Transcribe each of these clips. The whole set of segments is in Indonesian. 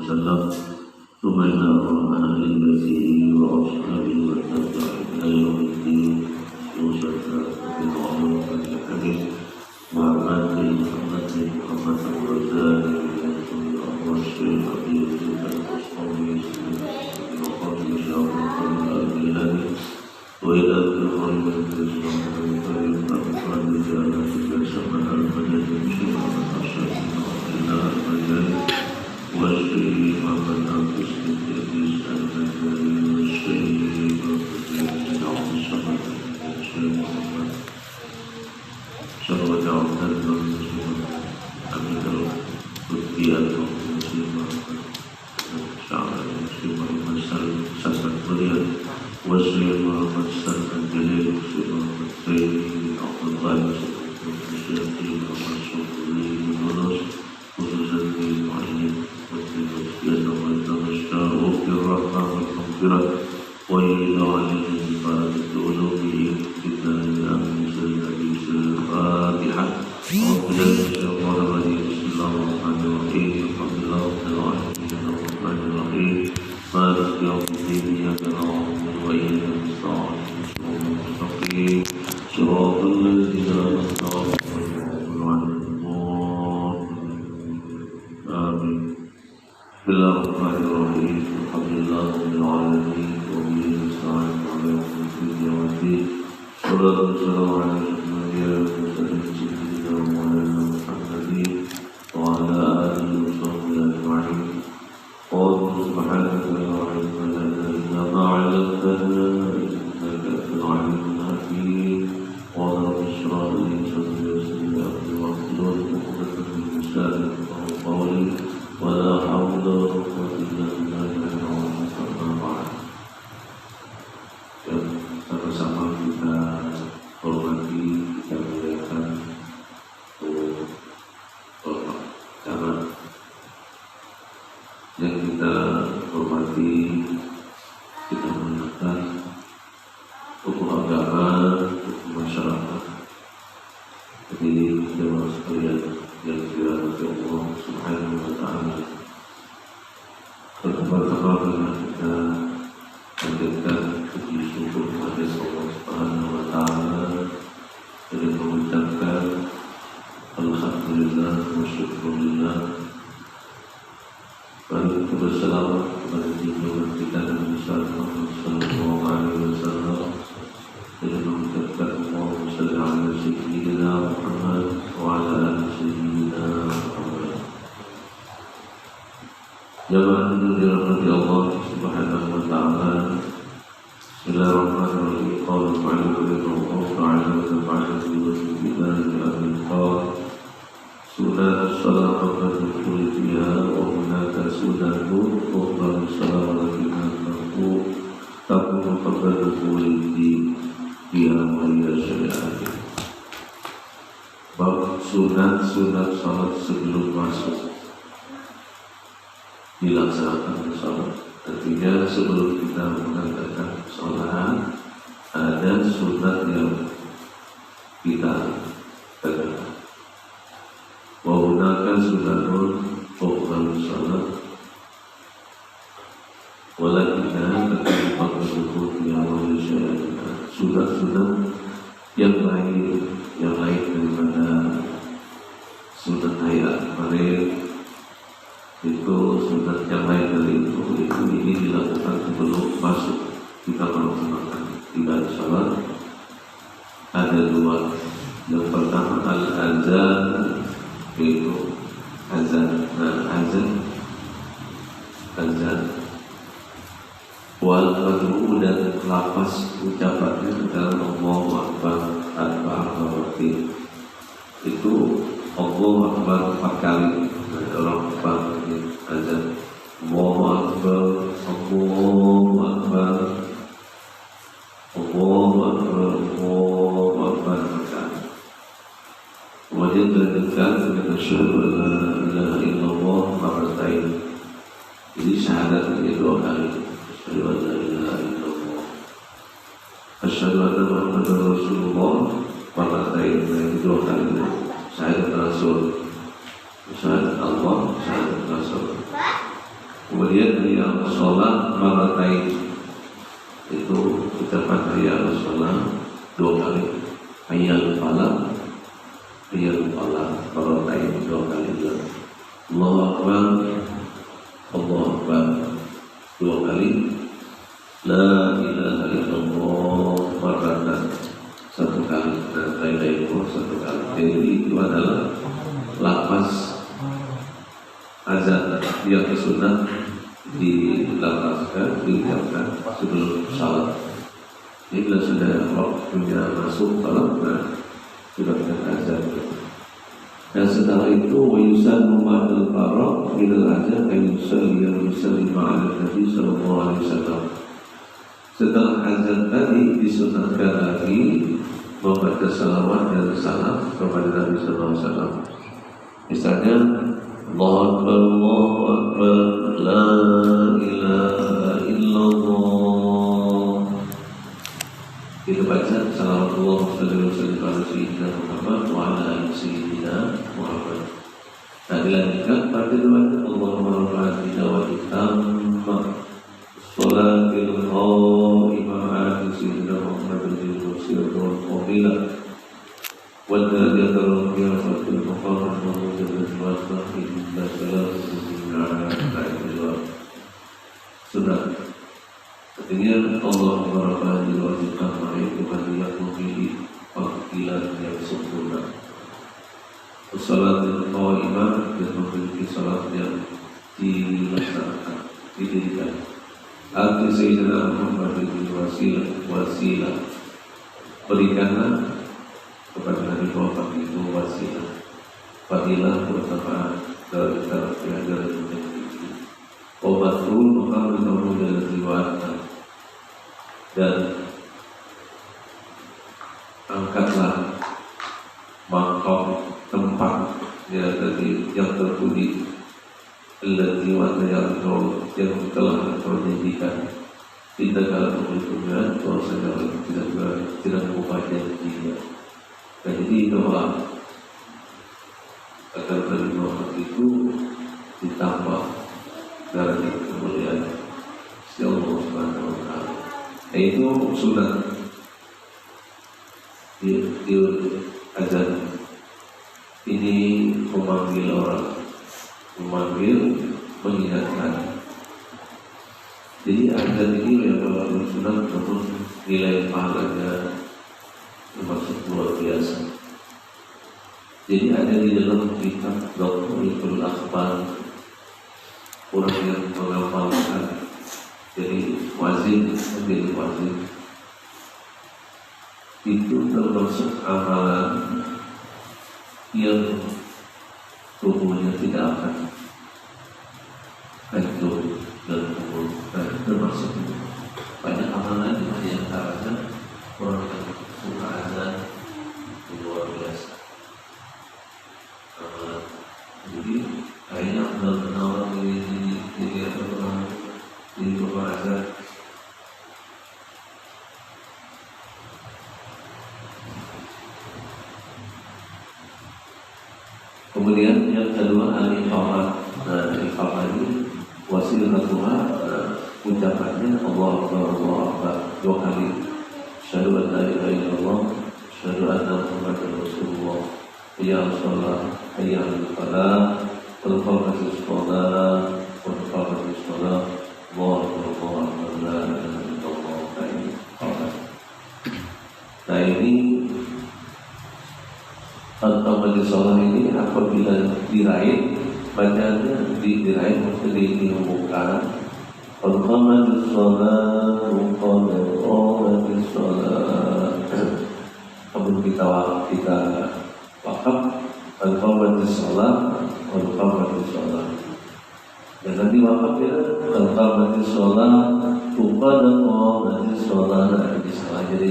وسلم ثم إلى أهل بيته وأصحابه والتابعين إلى يوم الدين وسلم بالعلوم والحديث وعباد محمد الرزاق والشيخ أبي يوسف القسطنطيني وقاضي شعب الأبيض وإلى الخير والإسلام والخير والإخوان رجالا جسما المدد شيئا أشهد إلى المجال والشيء ومن أنفسه يجلس المجال والشيء ومن عبد الصمد الشيخ محمد شرط عبد المسلم أمير الفتيات المسلمة شعر المسلم المسلم سسد مريم والشيخ محمد سلم الجليل والشيخ محمد سيد عبد الله والشيخ محمد شكري يونس خصوصا في المعين والتمسكين والتمشى وفي الرحمة والمغفرة وإلى عليه ببركة علومه في الدار الأمن الحديث الفاتحة أعوذ بالله من الشيطان الرجيم بسم الله الرحمن الرحيم الحمد لله رب العالمين الرحمن الرحيم مالك يوم الدين إياك نعبد وإياك نستعين صراط المستقيم صراط الذين أنعمت عليهم غير المغضوب آمين بسم الله الرحمن الرحيم الحمد لله رب العالمين وبه نستعين على أمور الدين والصلاة والسلام على أشرف سيدنا ومولانا محمد وعلى آله وصحبه أجمعين قالوا سبحانك لا علم لنا إلا ما علمتنا إنك أنت العليم الحكيم قال رب اشرح لي صدري ويسر لي أمري واحلل عقدة من لساني يفقهوا قولي ولا حول ولا قوة إلا بالله العلي العظيم أما بعد. Sama-sama kita hormati, kita muliakan cara yang kita hormati, kita muliakan hukum agama, hukum masyarakat. Jadi jemaah sekalian yang dirahmati Allah Subhanahu wa Ta'ala, berkabar-kabarlah kita panjatkan puji syukur kepada Allah Subhanahu wa Ta'ala dengan mengucapkan alhamdulillah wa syukurillah. Bagi kebersalawat kepada junjungan kita Nabi Muhammad sallallahu alaihi wasallam dengan mengucapkan Allahumma shalli ala sayyidina Muhammad wa ala ali sayyidina Muhammad. Jamaah yang dirahmati Allah Subhanahu wa Ta'ala, Bismillahirrahmanirrahim. Qala Allahu ta'ala wa nafa'ana billahi min sunat salat al-dukhul fiha wa hunaka sunatun ukhra salawatina takunu qabla dukhul fiha wa hiya syari'ah. Bab sunat-sunat salat sebelum masuk dilaksanakan salat. Artinya sebelum kita mengadakan salat ada sunat yang kita tegakkan. Wa hunaka sunatun qabla salat walakinna takunu qabla fiha wa hiya syari'ah. Sunat-sunat yang lain daripada sunat hayat marid itu, sunat yang lain dari itu ini dilakukan sebelum masuk kita melaksanakan ibadah salat. Ada dua. Yang pertama al-azan, yaitu azan. Azan wal qadru, dan lafaz ucapannya adalah Allahu Akbar tanpa berarti. Itu Allahu Akbar 4 kali. Orang panggil azan Allahu Akbar, Allahu Akbar, Allahu Akbar, Allahu Akbar. Kemudian dilanjutkan dengan asyhadu an la ilaha illallah marratain. Jadi syahadat itu 2 kali. Asyhadu an la ilaha illallah, asyhadu anna Muhammadar Rasulullah marratain. Itu 2 kali. Syahadat Rasul, syahadat Allah, syahadat Rasul. Kemudian yang sholat maratain, itu ucapan hayya sholat 2 kali, hayya falah maratain 2 kali juga. Allahu Akbar 2 kali, la ilaha illallah marratan 1 kali, dan la ilaha illallah 1 kali. Jadi itu adalah lafaz azan yang sunnah dilafazkan, diucapkan sebelum salat. Ini bila sudah waktunya masuk salat, sudah dengan azan. Dan setelah itu wayusan mumadul faraq bila azan ayusalli ma'al Nabi sallallahu alaihi wasallam. Setelah azan tadi disunahkan lagi membaca salawat dan salam kepada Nabi sallallahu alaihi wasallam. Misalnya Allahu Akbar, la ilaha illallah. Kita baca salawatullah sallallahu alaihi wasallam Muhammad wa ala alihi sayyidina Muhammad. Nah, dilanjutkan pada doa Allahumma rabbana wa bihamdika sholatil qa'imah sayyidina Muhammad bin Rasulullah wal fadilah wal darajat al maqam mawjud wasfah inna salatu sunnah. Artinya Allahumma rabbana wa bihamdika Tuhan yang memiliki panggilan yang sempurna, salatul qa'imah dan memiliki salat yang dilaksanakan, didirikan. Arti Sayyidina Muhammad bin wasilah, berikanlah kepada Nabi Muhammad itu wasilah, fadilah bertambah dari pelajaran yang tinggi. Obatul maka bertemu dengan riwayatnya, dan angkatlah maqam tempat yang terpuji, yang telah engkau janjikan. Tidak kalah berikutnya bahwasanya tidak mengubah janjinya. Dan ini doa agar Nabi Muhammad itu ditambah dari kemuliaan si Allah Subhanahu wa Ta'ala. Yaitu sunat di azan ini memanggil orang, mengingatkan. Jadi azan ini yang walaupun sunat namun nilai pahalanya termasuk luar biasa. Jadi ada di dalam kitab Dhawaiful Akhbar, orang yang mengamalkan jadi wazin, menjadi wazin itu termasuk amalan yang tubuhnya tidak akan hancur dan kubur. Termasuk itu banyak amalan di antaranya orang yang suka azan luar biasa. Jadi kayaknya benar-benar orang ini jadi orang di rumah azan. Kemudian yang kedua al-iqamah. Nah, iqamah ini wasilatuha, ucapannya Allahu Akbar 2 kali. Asyhadu an la ilaha illallah, asyhadu anna Muhammadar Rasulullah. Ya shalah, hayya 'alal falah, qad qamatis shalah, qad qamatis shalah. Allahu Akbar, la ilaha illallah. Nah, ini al-qamatis shalah ini apabila diraih, bacaannya diraih diumumkan. Qad qamatis shalah, qad qamatis shalah. Namun kita wakaf al-qamatis shalah, qad qamatis shalah. Jangan diwakafnya al-qamatis shalah, qad qamatis shalah. Nah, salah. Jadi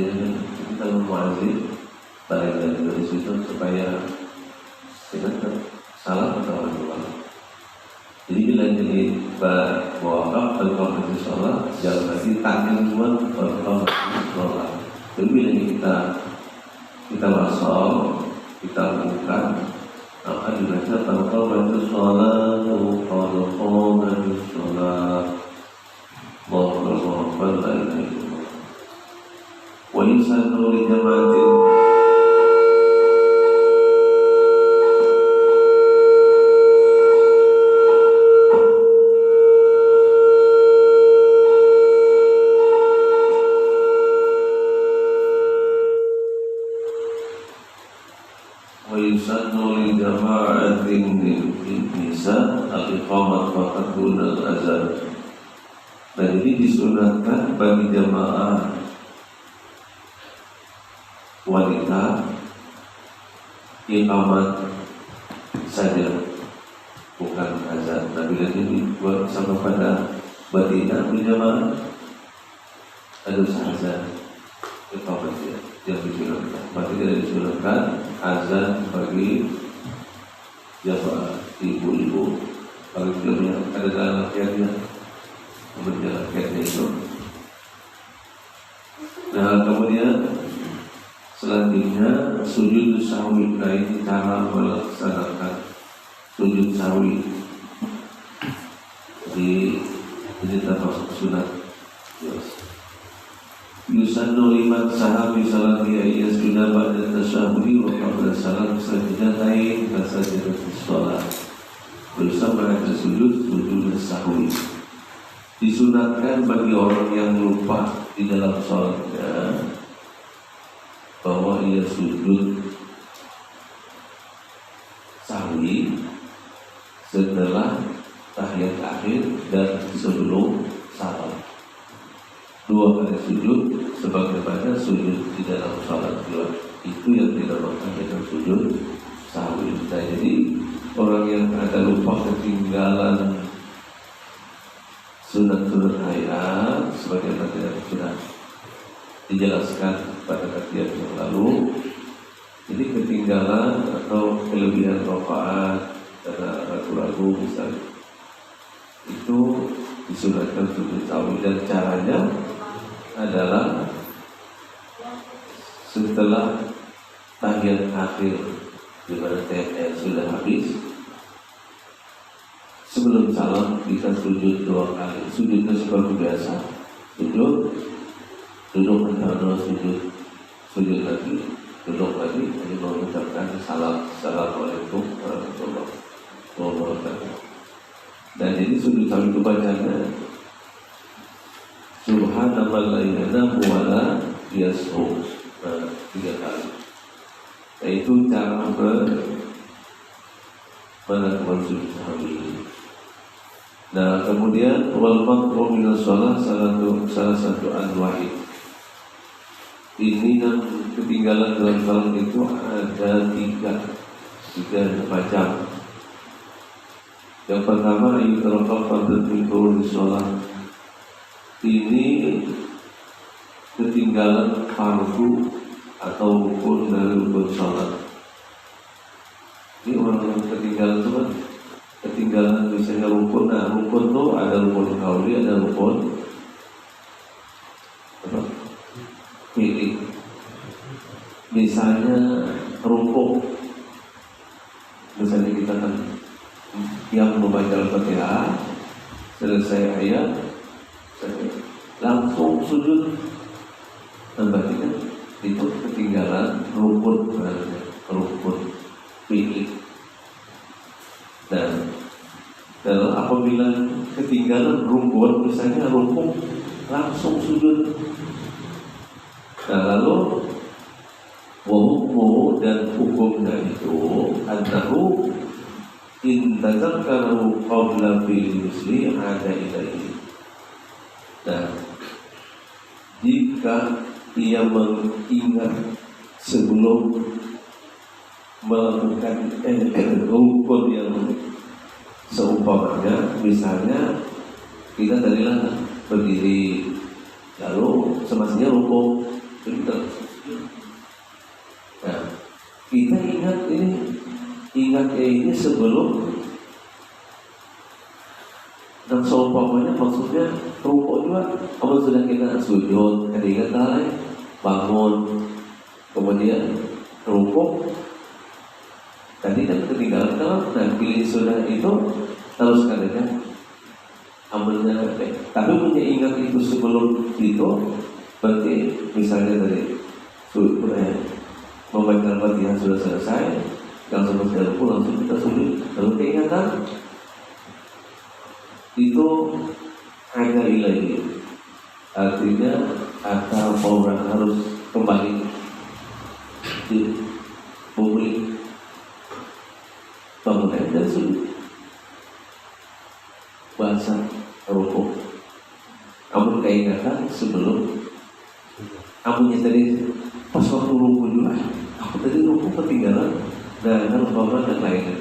kita muazzin balik dari situ supaya kita salah atau orang. Jadi bila jadi wakaf al-qamatis shalah, jangan lagi tangan semua al-qamatis shalah. Jadi bila kita masuk, kita bukan, maka dibaca al-qamatis shalah, al-qamatis shalah. salatin nisa al-iqamat faqat dunal azan. Dan ini disunatkan bagi jamaah wanita iqamat saja, bukan azan. Nabi ini buat sama pada batina berjamaah ada azan iqamat ya, yang disunatkan. Berarti tidak disunatkan azan bagi jamaah ibu-ibu. Bagi filmnya ada dalam laki-lakinya, berjalan laki-lakinya itu. Nah kemudian selanjutnya sujud sahwi. Nah ini cara melaksanakan sujud sahwi. Jadi ini termasuk sunat. Yusannu liman sahabi salati ayat sudah pada tasyahudi wa qabla salam sajdatain sajdatus shalah. Bersama dengan sujud sahwi. Disunatkan bagi orang yang lupa di dalam salatnya bahwa ia sujud sahwi setelah tahiyat akhir dan sebelum salam. Dua kali sujud sebagaimana sujud di dalam salat juga. Itu yang dinamakan dengan sujud sahwi. Nah, jadi orang yang ada lupa ketinggalan sunat-sunat hayat sebagaimana yang sudah dijelaskan pada kajian yang lalu. Jadi ketinggalan atau kelebihan rakaat karena ragu-ragu misalnya, itu disunatkan sujud sahwi. Dan caranya adalah setelah tahiyat akhir di mana tahiyat sudah habis, sebelum salam kita sujud dua kali. Sujudnya seperti biasa, sujud, duduk antara sujud lagi, duduk lagi, jadi mengucapkan salam, assalamualaikum warahmatullahi wabarakatuh. Dan ini sujud sahwi itu bacanya Subhanallah la ilaha wa la yashu. Nah, 3 kali. Nah, itu cara melakukan sujud sahwi. Nah, kemudian wal maqru min shalah salah satu anwa'i. Ini yang ketinggalan dalam salat itu ada tiga macam. Yang pertama yutarafal pada tidur di sholat. Ini ketinggalan fardu atau rukun dari rukun sholat. Ini orang yang ketinggalan itu kan ketinggalan misalnya rukun. Nah rukun itu ada rukun qauli, ada rukun fi'li. Misalnya rukuk, misalnya kita kan yang membaca Al-Fatihah selesai ayat langsung sujud, berarti kan itu ketinggalan rukun, rukun fi'li. Dan apabila ketinggalan rukun, misalnya rukuk langsung sujud, nah lalu wahukmu dan hukumnya itu annahu in tazakkaru qabla fil misli ada ilaihi. Nah, jika ia mengingat sebelum melakukan rukun yang seumpamanya, misalnya kita tadilah berdiri lalu semestinya rukuk, kita nah kita ingat ini sebelum dan seumpamanya maksudnya rukuk juga. Kalau sudah kita sujud, ketika bangun, kemudian rukuk, tadi kan ketinggalan kalau nah pilih sudah itu terus katanya amalnya tapi punya ingat itu sebelum itu, berarti misalnya tadi sudah membaca Al-Fatihah sudah selesai, langsung berjalan langsung kita sujud, lalu keingatan itu ada ilahi, artinya atau orang harus kembali di bumi bangun dan sujud. Bahasa rukuk. Amun keingatan sebelum amunnya tadi pas waktu rukuk juga, aku tadi rukuk ketinggalan dan umpama dan lainnya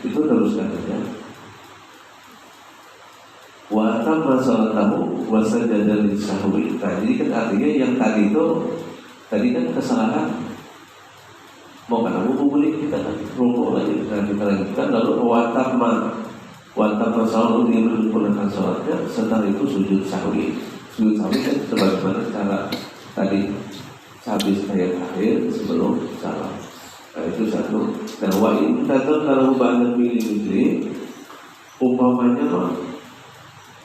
itu teruskan saja. Wa tamma salatahu wa sajada lisahwi. Nah, jadi kan artinya yang tadi kan kesalahan. Mau kan aku boleh kita rukuk lagi, nah kita lanjutkan lalu wa tamma salat dia menyempurnakan salatnya, setelah itu sujud sahwi. Sujud sahwi kan sebagaimana cara tadi habis ayat akhir sebelum salam. Nah, itu satu. Nah, wa in tadal kalau ba'da milih umpamanya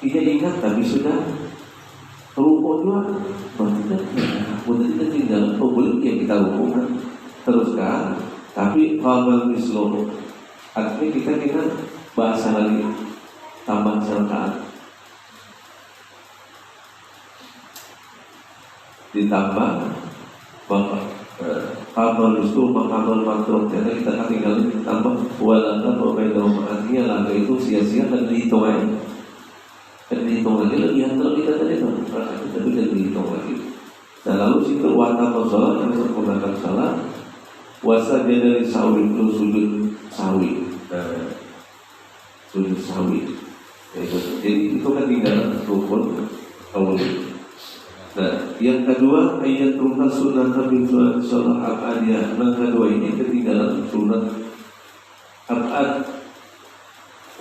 tidak ingat tapi sudah rukuk juga, maksudnya udah ketinggalan boleh yang kita rukukkan teruskan. Tapi kalau mislo artinya kita bahasa lagi tambah sertaan ditambah kabel itu kabel makro, jadi kita akan tinggalin ditambah walaka berbeda artinya laga itu sia-sia dan dihitung aja, lebih kalau kita tadi tapi dan dihitung lagi. Nah lalu situ wata sholat yang sempurnakan salat, wasa jadi sawi itu sujud sawi. Sujud sawi, jadi itu kan tinggalan rukun awal. Nah, yang kedua ayat rukun sunnah min sholat abadiyah. Yang kedua ini ketinggalan sunat abad.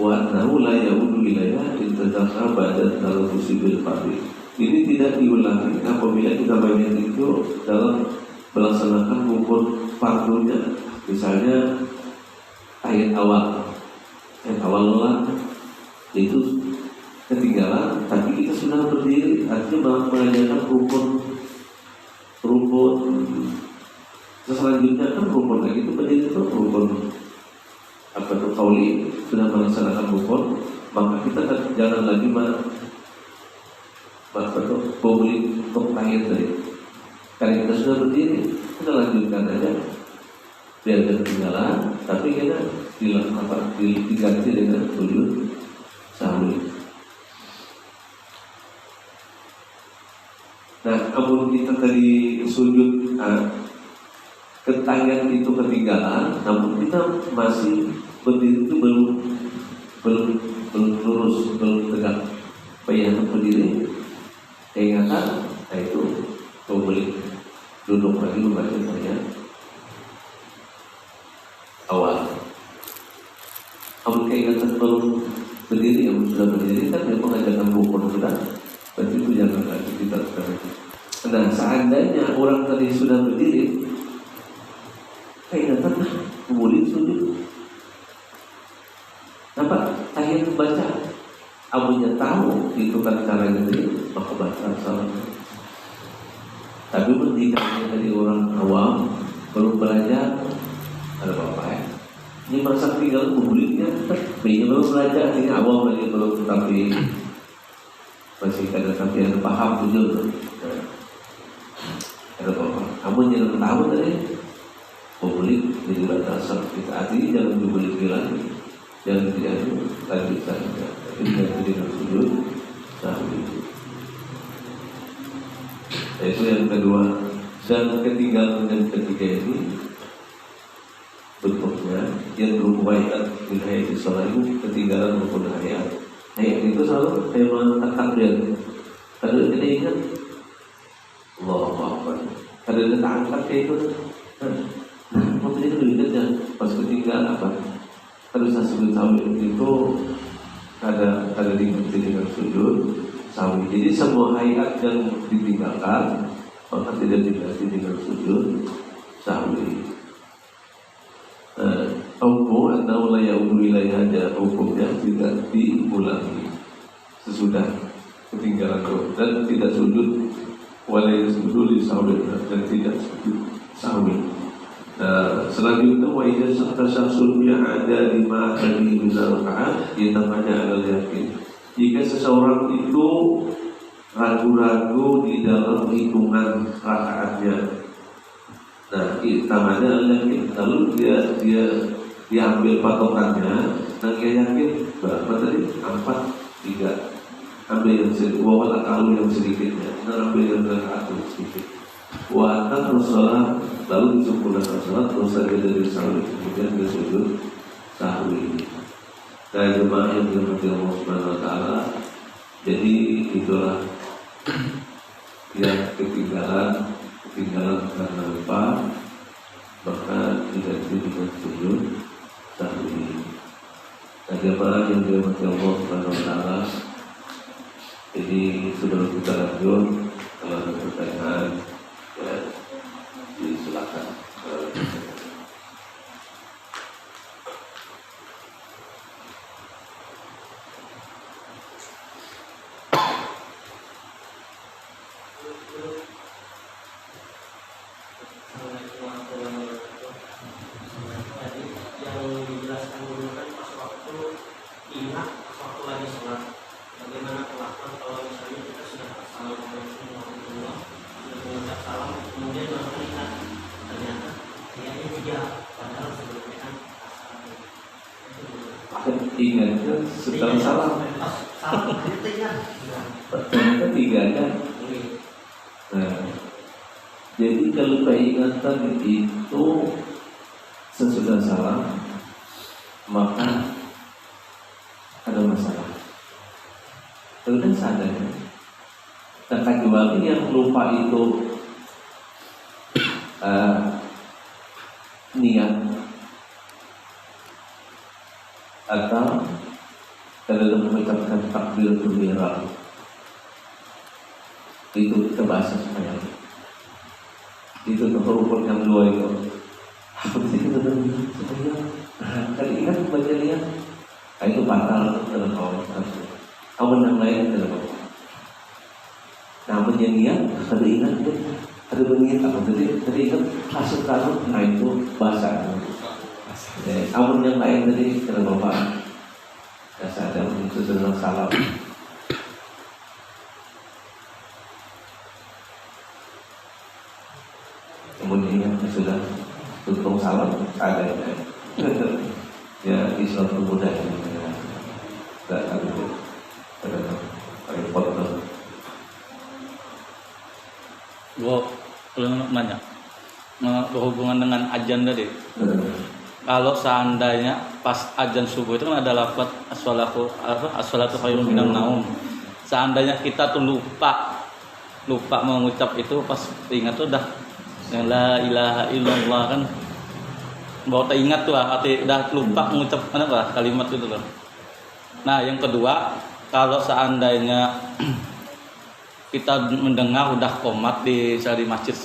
Wa annahu la yaudu ilayha intadakha ba'da talaffuzi bil fardhi. Ini tidak diulangi apabila kita banyak itu dalam melaksanakan rukun fardunya. Misalnya ayat awal itu ketinggalan, tapi kita sudah berdiri, artinya mengajarkan rukun. Selanjutnya kan rukun lagi itu berdiri itu rukun kauli, sudah melaksanakan rukun, maka kita jangan lagi boleh untuk tahiyat tadi. Karena kita sudah berdiri, kita lanjutkan aja. Biar ketinggalan, tapi kita diganti dengan sujud sahwi. Nah, kalau kita tadi sujud ketahiyat itu ketinggalan, namun kita masih berdiri itu belum lurus, belum tegak. Bayang berdiri, ingatan, itu boleh duduk lagi membaca tahiyat awal. Kamu keingatan belum berdiri, yang sudah berdiri kan dia mengajarkan rukun sudah, berarti itu jangan lagi kita sekarang. Nah, seandainya orang tadi sudah berdiri, keingatan kemudian sujud, nampak tahiyat baca, abunya tahu itu kan caranya tadi, maka baca salam. Tapi jika dari orang awam belum belajar, ada apa-apa ya? Ini masa tinggal publiknya, belum belajar, ini awam lagi belum, tapi masih ada paham tujuan. Ada apa-apa? Kamu jangan tahu tadi publik jadi batasan kita hati, jangan publik lagi, jangan tidak lanjutkan, tapi tidak tidak sujud sahwi. Itu yang kedua. Dan ketinggalan yang ketiga ini bentuknya yang berupa ayat wilayah di sholat itu ketinggalan rukun ayat. Ayat itu selalu saya mengatakan dia. Kalau kita ingat, Allahu Akbar. Kalau kita angkat kayak itu, waktu itu ingatnya pas ketinggalan apa? Kalau saya sujud sahwi itu ada dengan sujud sahwi. Jadi semua ayat yang ditinggalkan maka tidak diganti dengan sujud sahwi. Hukum atau layak wilayah ada hukumnya tidak diulangi sesudah ketinggalan dan tidak sujud walaya sujud di sahwi dan tidak sujud sahwi. Selanjutnya wa idza sahsul yang ada lima kali minal rakaat yatamanya adalah yakin. Jika seseorang itu ragu-ragu di dalam hitungan rakaatnya, nah tamanya adalah lalu dia diambil patokannya, dan dia yakin berapa tadi? 4, 3. Ambil yang sedikit, wawal akalu yang sedikitnya, dan ambil yang rakaat sedikit. Wa'atan Rasulullah, lalu disempurnakan sholat, terus saja dari sahwi, kemudian dia sujud sahwi. Nah, jemaah yang dirahmati Allah Subhanahu Wa Taala, jadi itulah yang ketinggalan karena lupa, maka tidak dengan sujud sahwi. Nah, jemaah yang dirahmati Allah Subhanahu Wa Taala, ini sudah kita lanjut. Kalau ada pertanyaan, ya disilakan. Ingatnya setelah salam. Ternyata 3 kan. Nah, jadi kalau keingatan itu sesudah salam, maka ada masalah. Itu kan sadar. Dan kecuali yang lupa itu niat atau dalam mengucapkan takbiratul ihram, itu kita bahas supaya itu rukun yang 2 itu apa sih kita supaya tadi ingat baca niat, itu batal dalam awal yang lain dalam awal. Nah, niat ada ingat tuh, ada berniat apa tadi ingat masuk karut, nah itu bahasa. Awal yang lain tadi kata Bapak, ya sadar itu sedang salam. Kemudian sudah tutup salam, ada ya Islam itu mudah ya, tidak ada repot. Gua belum nanya berhubungan dengan azan tadi. Kalau seandainya pas azan subuh itu kan ada lafaz as-salatu khairun minan naum. Seandainya kita tuh lupa mengucap itu, pas ingat tuh dah la ilaha illallah kan, baru teringat tuh arti dah lupa mengucap kalimat itu loh. Nah, yang kedua, kalau seandainya kita mendengar udah qomat di masjid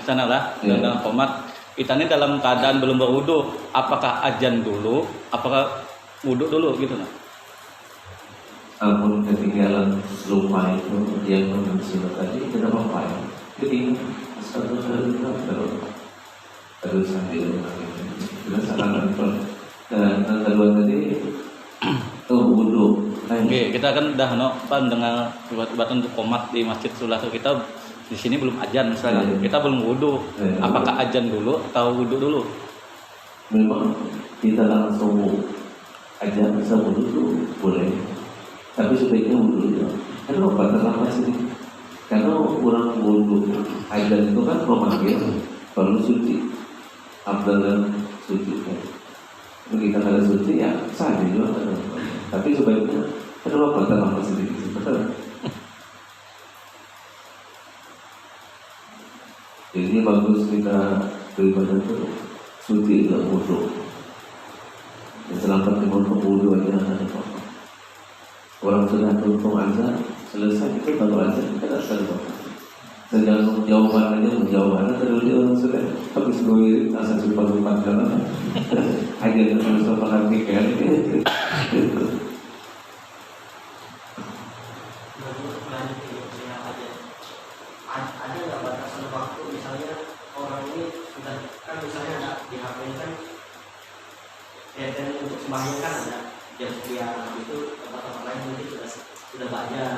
sana lah, dengan qomat, kita ini dalam keadaan belum berwudu, apakah azan dulu, apakah wudu dulu gitu nah? Ampun ketinggalan lupa itu yang menunjukkan tadi tidak apa-apa ya. Jadi satu terus sambil sudah salah dan kedua tadi wudu. Oke, kita kan udah dengan buat-buatan untuk qomat di masjid Sulah, kita di sini belum azan misalnya, kita belum wudu, apakah azan dulu atau wudu dulu? Memang kita langsung azan bisa wudu tuh boleh, tapi sebaiknya wudu dulu. Kenapa terlambat sih? Karena orang wudu azan itu kan memanggil baru suci, abdal suci kan. Begitu ada suci ya sah juga, tapi sebaiknya kenapa terlambat sedikit? Betul. Jadi bagus kita beribadah itu suci dalam wudu. Selamat timur wudu aja ada apa-apa. Orang sudah tuntung azan selesai itu baru azan kita tak sadar. Sedang jawabannya terus dia orang sudah habis goir asal lupa jalan. Aja terus apa lagi kan? Ada nggak batasan waktu, misalnya orang ini sudah kan misalnya ada di HP kan untuk sembahyang kan ada jam sekian itu, tempat-tempat lain mungkin sudah banyak,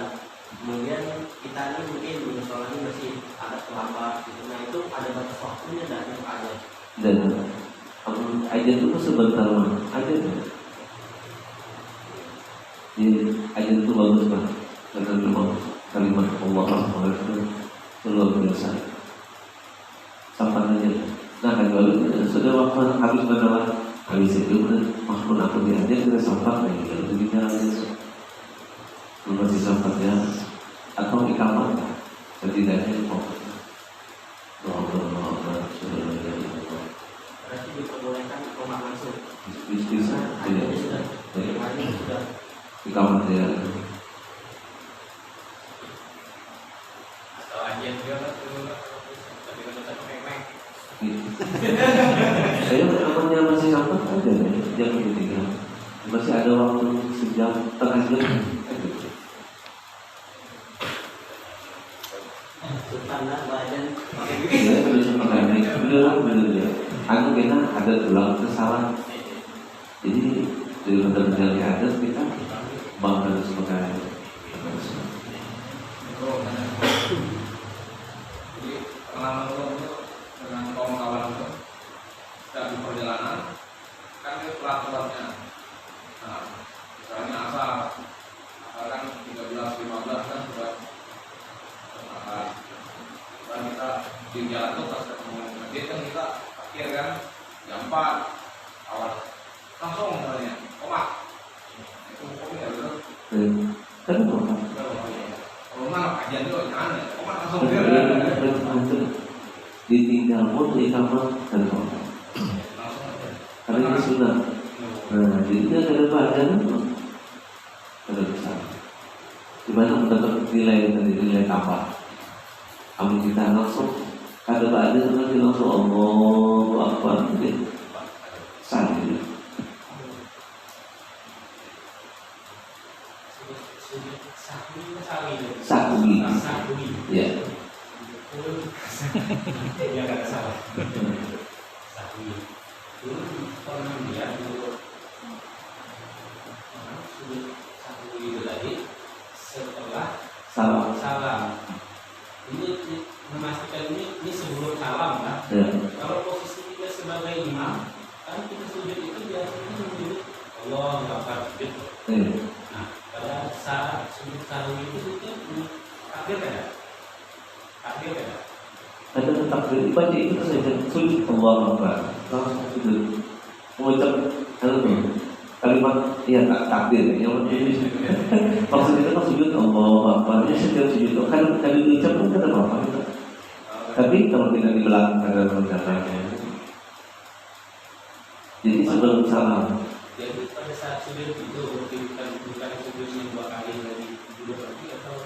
kemudian kita ini mungkin di musola ini masih agak terlambat gitu, nah itu ada batas waktunya dan itu ada. Dan apa waktu aja itu sebentar mah aja. Jadi aja itu bagus mah. Karena memang kalimat Allah itu luar biasa. Sampai aja. Nah kan kalau sudah waktu habis berdoa, habis itu maupun aku diajar kita sampai lagi kalau begini aja. Masih sampainya atau ikamat setidaknya kok. Berarti diperbolehkan rumah langsung. Bisa tidak Sudah. Kemarin sudah. ikamat ya. Atau aja juga tapi kan tetap memang Saya namanya masih sampai aja nih jam 3. Masih ada waktu sejam setengah jam. Sultan badan pakai Ya, bisa pakai mic. Bener ya. Aku kena ada tulang kesalahan. Jadi dari benar-benar ada kita bangga sebagai jadi pengalaman itu dengan kawan-kawan itu dari perjalanan kan itu plat-platnya. Nah, misalnya asal kan 13-15 kan sudah dan kita di jalan tuh pas ketemu masjid kan kita akhir kan jam 4 awal langsung namanya komat itu pokoknya udah kan apa? kalau nggak kajian dulu jangan ya komat langsung dia Ditinggal pun ikamat dan apa? langsung aja Karena itu sunnah. Nah, jadi kita ke depan kan ada besar. Gimana mendapat nilai apa? Amin kita langsung ada badan nanti langsung Allahu Akbar gitu. Sambil sakui. Ya. ya nggak salah sakui dulu pernah lihat dulu sudut sakui itu tadi setelah salam ini memastikan ini sebelum salam kan Ya. kalau posisi kita sebagai imam kan kita sujud itu biasanya sujud Allah Akbar sujud. Nah pada saat sujud salam itu sujud takbir kan? Takbir kan? Ada takbir ibadah itu saja sujud Allah Akbar langsung sujud mengucap kalimat ya takbir yang maksud itu kan sujud Allah Akbar ya setiap sujud kan kali diucap pun ada apa tapi kalau tidak di belakang ada rencananya jadi sebelum salam Jadi pada saat sujud itu bukan sujudnya 2 kali lagi sujud lagi atau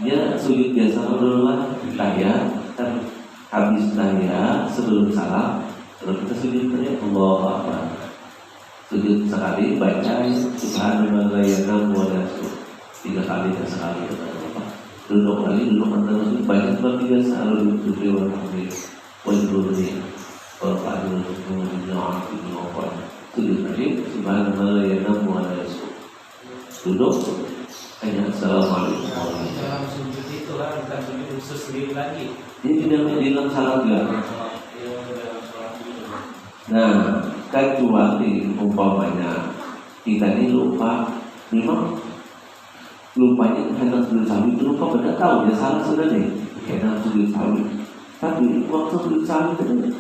dia sujud biasa dulu lah tahiyat kan habis tahiyat sebelum salam terus kita sujud ya Allah Akbar sujud sekali baca subhanallah ya wa rasul 3 kali dan sekali duduk lagi duduk antara sujud baca seperti biasa lalu duduk alhamdulillah wajibulnya kalau tak duduk sujud lagi subhanallah ya wa rasul duduk hanya assalamualaikum dalam sujud itu lah bukan sujud khusus sendiri lagi. ini tidak bilang salah juga. Nah, kecuali umpamanya kita ini lupa, memang lupanya karena sujud sahwi itu lupa pada tahu dia salah sudah deh, karena sujud sahwi. Tapi waktu sujud sahwi itu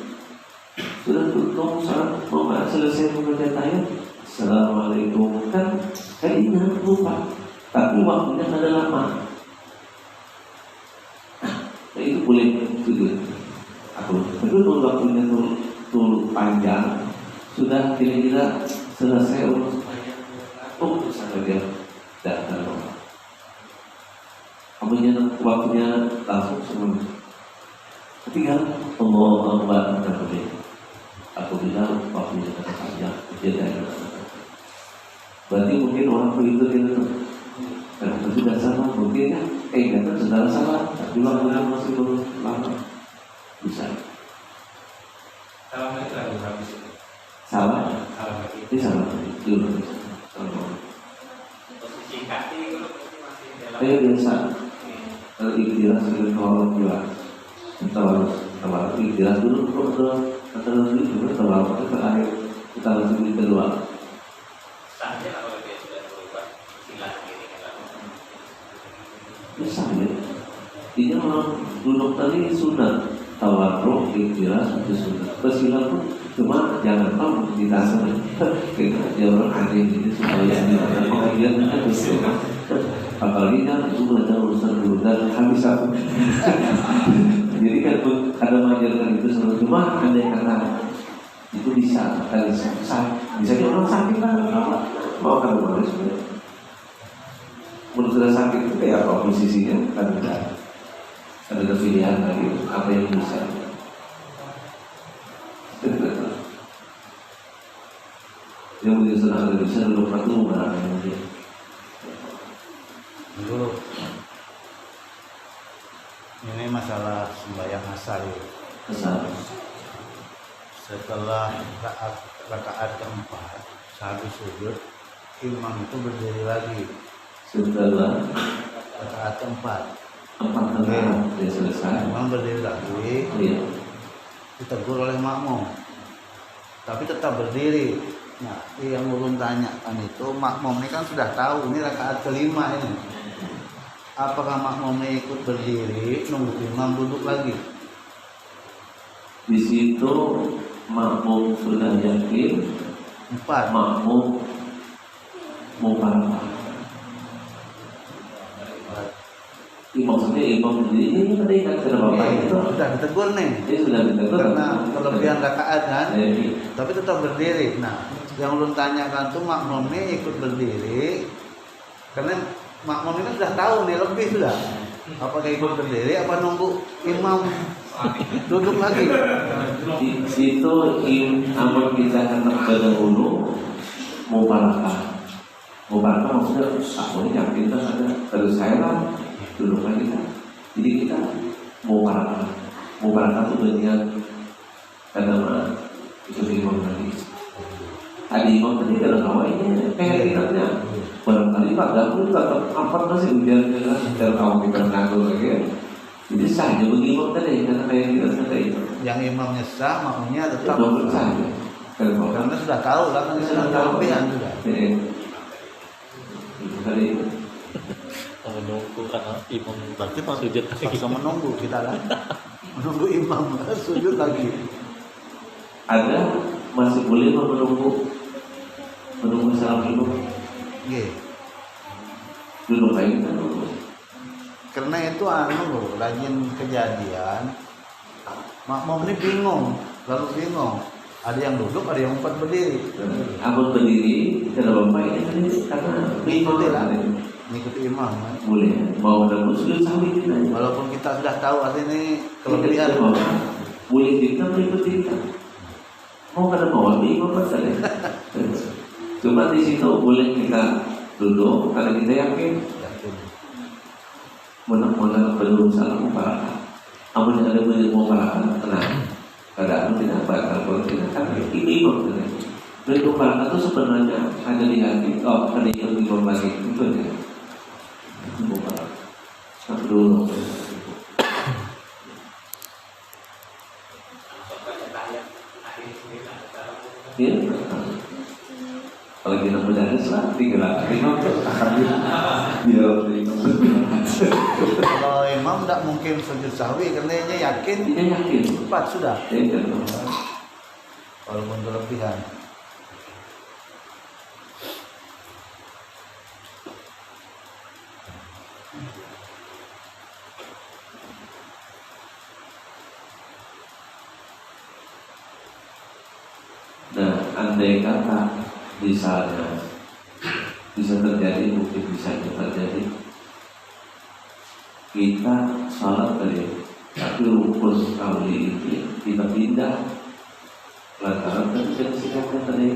sudah tutup saat mau selesai membaca tahiyat, assalamualaikum kan ingat lupa, tapi waktunya ada lama. Nah, itu boleh sujud. Aku betul waktunya tuh panjang sudah kira-kira selesai urus saja datang kamunya waktunya langsung semua tinggal Allah Akbar aku bilang waktunya panjang jadi berarti mungkin orang begitu gitu karena sudah sama mungkin kan kan saudara sama tapi waktunya masih belum lama bisa Salam itu lagu habis itu. salah Salam lagi. ini salah dulu Posisi kaki itu masih dalam. saya biasa kalau ikhtiras itu kalau jelas kita harus ikhtiras dulu Kata Nabi juga kalau kita akhir kita langsung di kedua. Sahnya kalau dia sudah berubah hilang ini kan. Bisa ya. Ini orang duduk tadi sunnah tawarruk ikhtiras itu sunnah. Bersilah pun cuma jangan tahu di dasar kita dia orang aneh ini supaya dia pengajian kan betul. Apalagi kan itu belajar urusan dulu dan habis aku. Jadi kan ada mengajarkan itu selalu cuma andai kata itu bisa bisa orang sakit kan apa mau kan kemarin sebenarnya. Menurut sudah sakit itu kayak apa posisinya kan ada pilihan lagi apa yang bisa. Yang punya senang ada bisa dulu itu barangnya dia. Dulu ini masalah sembahyang asar ya. Kesal. Setelah rakaat keempat sehabis sujud imam itu berdiri lagi Setelah rakaat keempat 4 rakaat dia selesai. imam berdiri lagi Iya. ditegur oleh makmum tapi tetap berdiri. Nah yang ulun tanyakan itu makmum ini kan sudah tahu ini rakaat kelima ini, apakah makmumnya ikut berdiri nunggu imam duduk lagi? Di situ makmum sudah yakin, 4 makmum mau parah. Maksudnya imam berdiri ini tadi kan kena bapak itu. Sudah ditegur nih. Dia sudah ditegur Karena kelebihan rakaat kan, Jadi, tapi tetap berdiri. Nah, yang belum tanyakan tuh makmumnya ikut berdiri, karena makmum ini sudah tahu nih lebih sudah. Apakah ikut berdiri? Apa nunggu imam duduk lagi? di situ imam kita akan terdahulu mau parah. Mau parah maksudnya aku ini yakin kan ada terus saya lah duduk lagi kan. Jadi kita mau parah itu bagian karena itu imam tadi. Tadi imam tadi kalau kawannya kayak kita barangkali Pak Gafur tetap apa masih ujian dengan kawan kita nanggung lagi ya. Jadi saja bagi imam tadi karena kayak kita tadi itu. Yang imamnya sah, makmumnya tetap Itu saja. karena sudah tahu lah kan sudah kelebihan sudah. Tadi itu. Menunggu karena imam Berarti sujud paksa menunggu kita kan, menunggu imam sujud lagi. Ada masih boleh menunggu salam imam Iya. dulu kayak kita Karena itu loh, rajin kejadian. Makmum ini bingung, lalu bingung. Ada yang duduk, ada yang empat berdiri. abang berdiri karena bapak ini tadi karena Mengikuti lah, ada mengikuti imam. Kan? boleh mau ada sujud sambil kita Walaupun kita sudah tahu artinya ini kelebihan. boleh kita berikut kita mau kada mau ambil imam pasal cuma di situ boleh kita duduk karena kita yakin menang belum salah mubarak. Amun ada mau mubarak tenang. Kadang tidak bakal kalau tidak kan ini imam kan. Dan mubarak itu sebenarnya ada di hati. Oh, ada yang imam lagi itu ya. Mubarak. Sampai dulu. Ya. Kalau kita berjalan lah, tinggal imam akan dia Kalau imam tidak mungkin sujud sahwi karena dia yakin dia yakin. empat sudah. Iya. Walaupun kelebihan. Nah, andai kata misalnya bisa terjadi, mungkin bisa terjadi kita salat tadi, tapi rukun kali ini kita pindah lantaran kan sikapnya tadi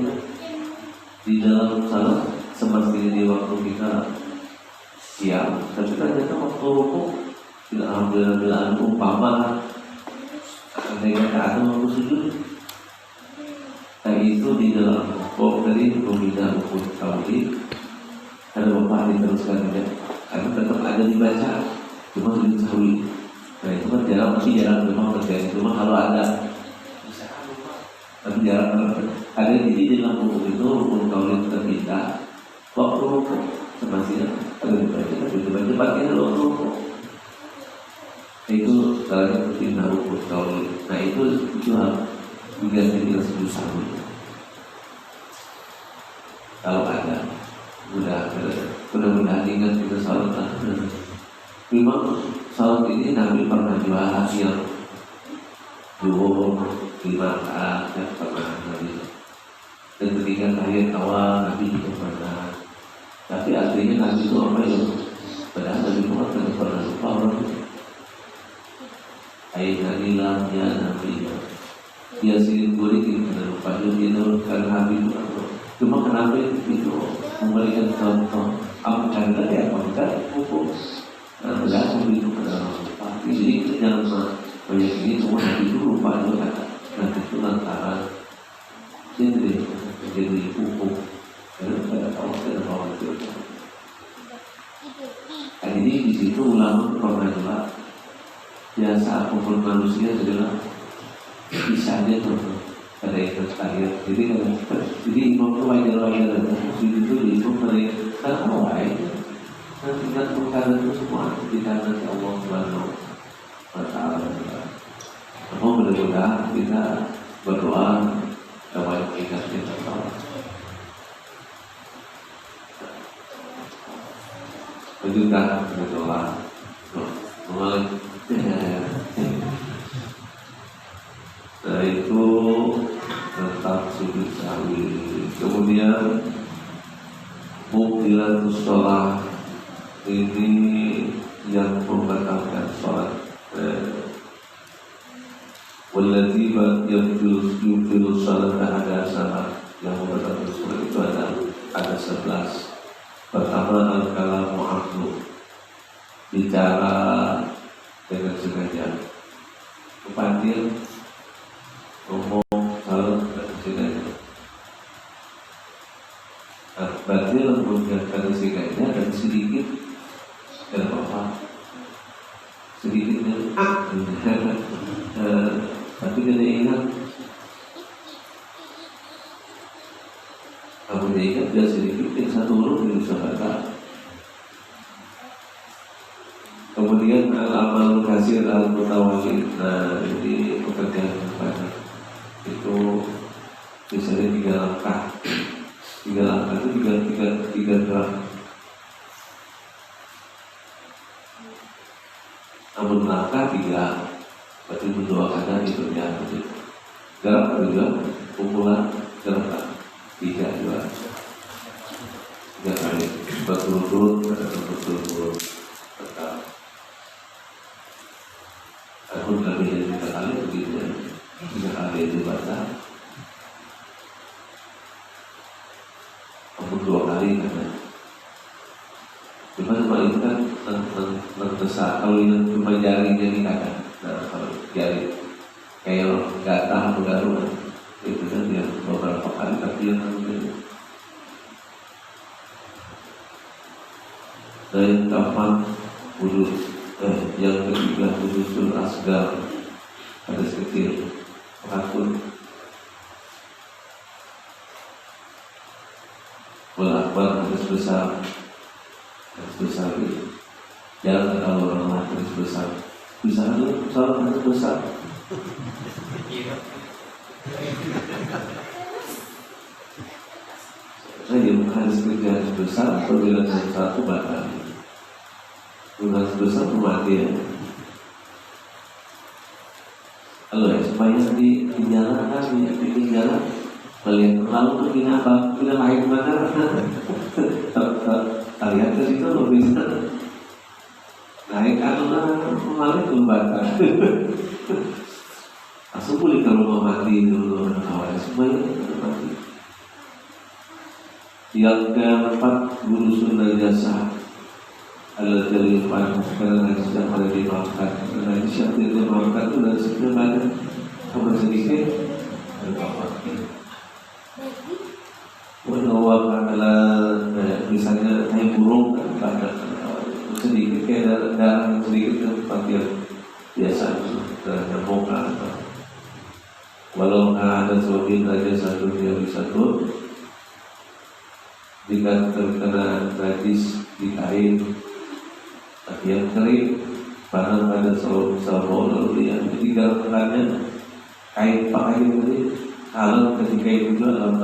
di dalam salat semestinya di waktu kita siap, tapi ternyata waktu rukun tidak ambil umpama andai kata ada waktu sujud. Nah itu di dalam pokok tadi pembina hukum kawin ada bapak diteruskan tidak karena tetap ada dibaca cuma sujud sahwi. Nah itu kan jarang masih jarang memang terjadi cuma kalau ada Tapi jarang ada jadi dalam hukum itu rukun kaulin terpindah waktu rukun semestinya ada dibaca tapi dibaca pakai waktu rukun. Itu salah satu pindah rukun kaulin. Nah itu harus diganti dengan sebesar dulu. Kalau ada, mudah-mudahan ingat kita salat. Memang salat ini Nabi pernah dibahas yang zuhur 5 rakaat yang pernah Nabi. Dan ketika ayat awal Nabi juga pernah. Tapi artinya Nabi itu apa ya? Padahal Nabi Muhammad tidak pernah lupa orang itu. Ayat Nabilah ya Nabi. Dia sendiri boleh kita lupa dia karena Nabi itu. Cuma kenapa itu memberikan contoh apakah ya apakah hukum berlaku itu pada lupa. Jadi kita jangan banyak ini semua Nabi itu lupa juga. Nanti itu lantaran jadi hukum karena pada awal kita bawa itu. Nah, jadi di situ ulama pernah juga biasa hukum manusia adalah bisa aja tuh pada itu terakhir. Jadi imam itu wajar-wajar itu dihitung dari karena awal dan tingkat perkara itu semua di tangan Allah Subhanahu wa Ta'ala. Namun mudah-mudahan kita berdoa supaya kita tahu. Menunjukkan berdoa. Setelah itu tetap sujud sahwi. Kemudian mukbilan sholat ini yang membatalkan sholat. Walladzi yubtilu sholat ada salah yang membatalkan sholat itu ada 11. Pertama al-kalamu amdu, bicara dengan sengaja, kepandir ngomong salah dengan sengaja. Berarti mengucapkan sengaja dan sedikit tidak apa-apa, sedikitnya tapi kena ingat, kamu ingat dia sedikit yang satu huruf yang bisa baca. Kemudian al-amal kasir al-mutawalid. Nah ini pekerjaan yang banyak. Itu misalnya 3 langkah itu 3 gerak. Namun langkah 3 berarti mendoakan itu ya. Gerak juga pukulan gerak 3 juga 3 kali berturut-turut berturut-turut tetap. Adapun kami yang 3 kali begitu 3 kali itu baca. Namun 2 kali kan. Cuma itu kan besar. Kalau ini cuma jarinya ini kan. Nah kalau jari kayak gatal bergaru itu kan dia beberapa kali tapi yang dan kapan wudhu yang ketiga wudhu asgar ada kecil pengatur akbar hadis besar itu jangan kalau orang hadis besar bisa dulu soal hadis besar. Saya hadis kerja besar apabila yang satu batal. Hadis besar kematian. Kalau ya supaya di jalan kan di jalan melihat lalu tuh ini apa? Sudah lain mana? Lihat ke situ lo bisa naik karena kemarin belum batal. Langsung boleh ke rumah mati dulu awalnya semuanya mati. Yang keempat guru sunnah jasa Allah terlibat karena siapa ada dimaafkan karena siapa tidak dimaafkan itu dari sekian banyak sama sedikit berapa. Menawar adalah misalnya hai burung pada sedikit kayak darah yang sedikit itu panggil biasa itu nyambung atau walau ada sobin aja satu dari satu, jika terkena najis di kain yang kering, padahal ada sabun lalu yang ketiga lengannya kain pakai ini halal ketika itu juga dalam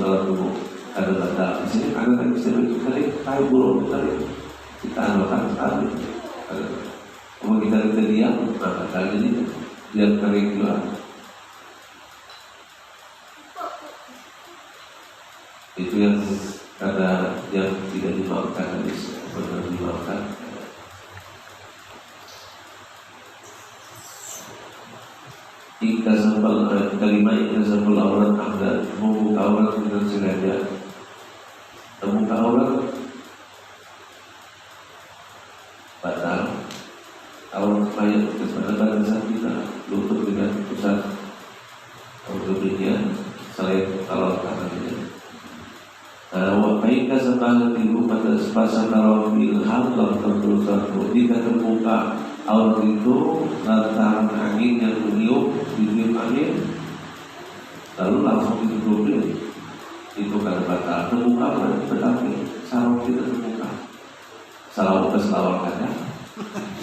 salah tubuh ada di sini ada kan bisa kering kain burung kering kita amalkan sekali. Kalau kita diam maka kali ini dia kering juga. Itu yang ada yang tidak dimaafkan hadis benar dimaafkan. Jika sambal kalimat yang sambal aurat anda membuka aurat dengan sengaja, membuka aurat batal. Aurat mayat kepada badan kita lutut dengan pusat ortopednya selain kalau tangannya. Wafaika semangat ibu pada sepasang kalau ilham dalam tertulis jika terbuka aurat itu lantaran angin yang meniup ditiup angin lalu langsung ditutupin itu kan batal. Terbuka berarti sarung kita terbuka. Salawat ke selawakannya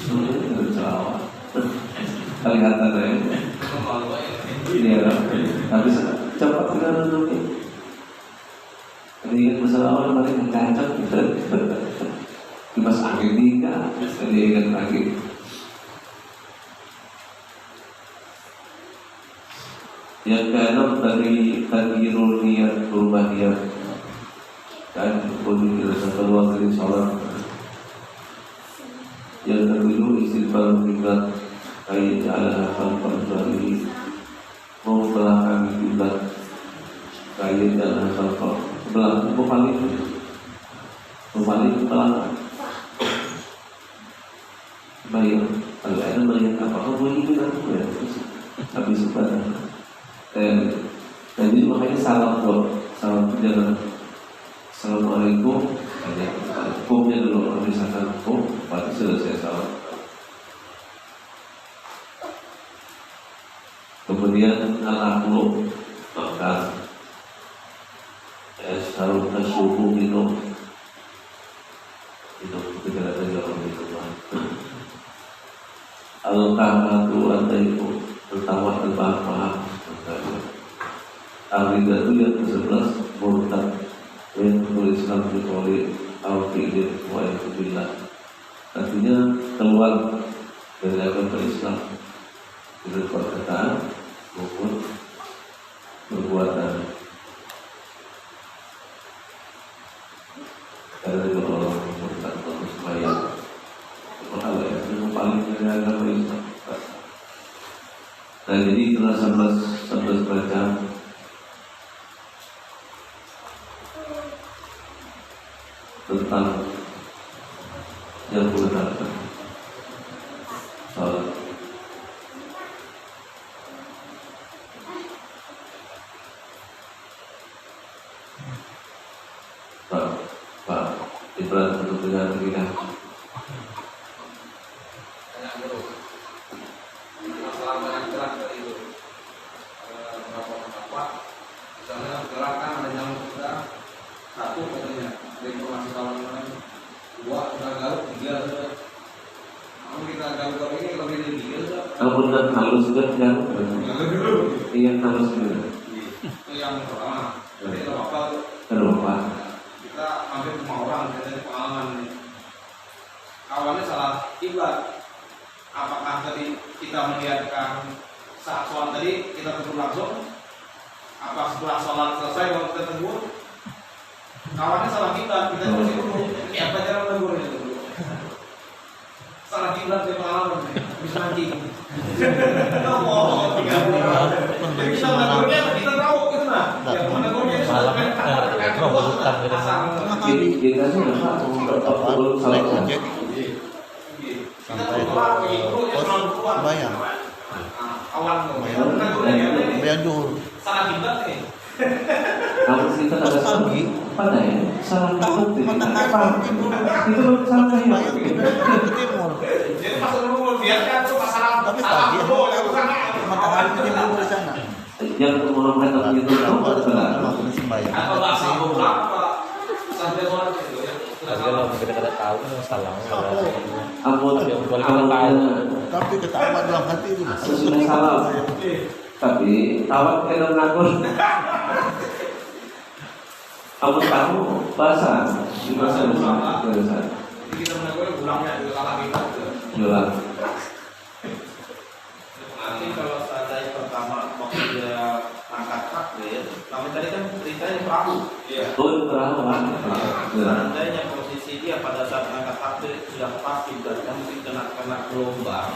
sebenarnya ada salawat kelihatan ya iya tapi cepat kita tutupin. Ingat masalah awal paling kacang kipas angin tiga, jadi ingat lagi. Yang keenam dari tadhirul niat, berubah niat dan kemudian keluar dari sholat. Yang ketujuh istighfar kiblat, ayat ala khalfan bari, membelakangi kiblat, ayat ala khalfan belakang paling belakang bayar kalau ada bayar apa bunyi itu aku ya habis pada jadi makanya salam jangan assalamualaikum hanya hukumnya dulu misalkan hukum berarti selesai salam. Kemudian al-aqlu maka harus suhu minum tidak ada jalan itu. Al-kahatu itu tertawa terbahak-bahak. Al-Rida itu yang ke-11 murtad yang menulis Islam dikoli al-fi'id wa al-fi'illah artinya keluar dari agama Islam dari perkataan maupun perbuatan. Karena itu orang murtad atau sembahyang apa ya yang paling dari agama Islam. Nah jadi itulah 11 macam tentang yang benar salat. Pak Ibrahim untuk dengar kita. Masalah banyak gerak dari itu. Beberapa misalnya gerakan ada yang sudah satu katanya dari informasi kawan lain, dua kita garuk, tiga sudah. Kalau kita garuk ini lebih dari tiga sudah. Kalau benar halus kan yang halus juga. Itu yang pertama. Jadi apa? Kenapa? Kita hampir semua orang dari pengalaman ini. Awalnya salah kiblat. Apakah tadi kita melihatkan saat sholat tadi kita tentu langsung? Apa setelah sholat selesai baru kita tegur? Kawannya salah kiblat, kita masih dulu. Ini apa cara menegurnya dulu? Salah kiblat di pengalaman, bisa mancing. Oh, tiga orang. Jadi kita menegurnya kita tahu gitu nah. Yang menegurnya itu sudah Jadi kita sih apa salah ojek sampai ke pos bayar bayar dulu salah kiblat nih. harus kita ada pagi mana ya salah tahu mana apa itu salah bayar saya ke timur Jadi pas dulu biarkan tuh masalah tapi pagi salah dulu ya bukan matahari ke timur di sana yang Muhammad itu tahu benar. maksudnya sembahyang. Apa bahasa pulang apa sampai sholat itu ya? Kalau kita kada tahu kan salah. Ampun, Tapi ketawa dalam hati itu. sesudah salam. Tapi tawat kena ngakun. Kamu tahu bahasa di bahasa Indonesia. Jadi kita menegur ulangnya juga kalah kita. Jelas. Nanti kalau seandainya pertama waktu dia angkat takbir, kami tadi kan ceritanya perahu. Iya. Tuh perahu kan. Seandainya posisi dia pada saat angkat takbir sudah pasti berarti mungkin kena gelombang.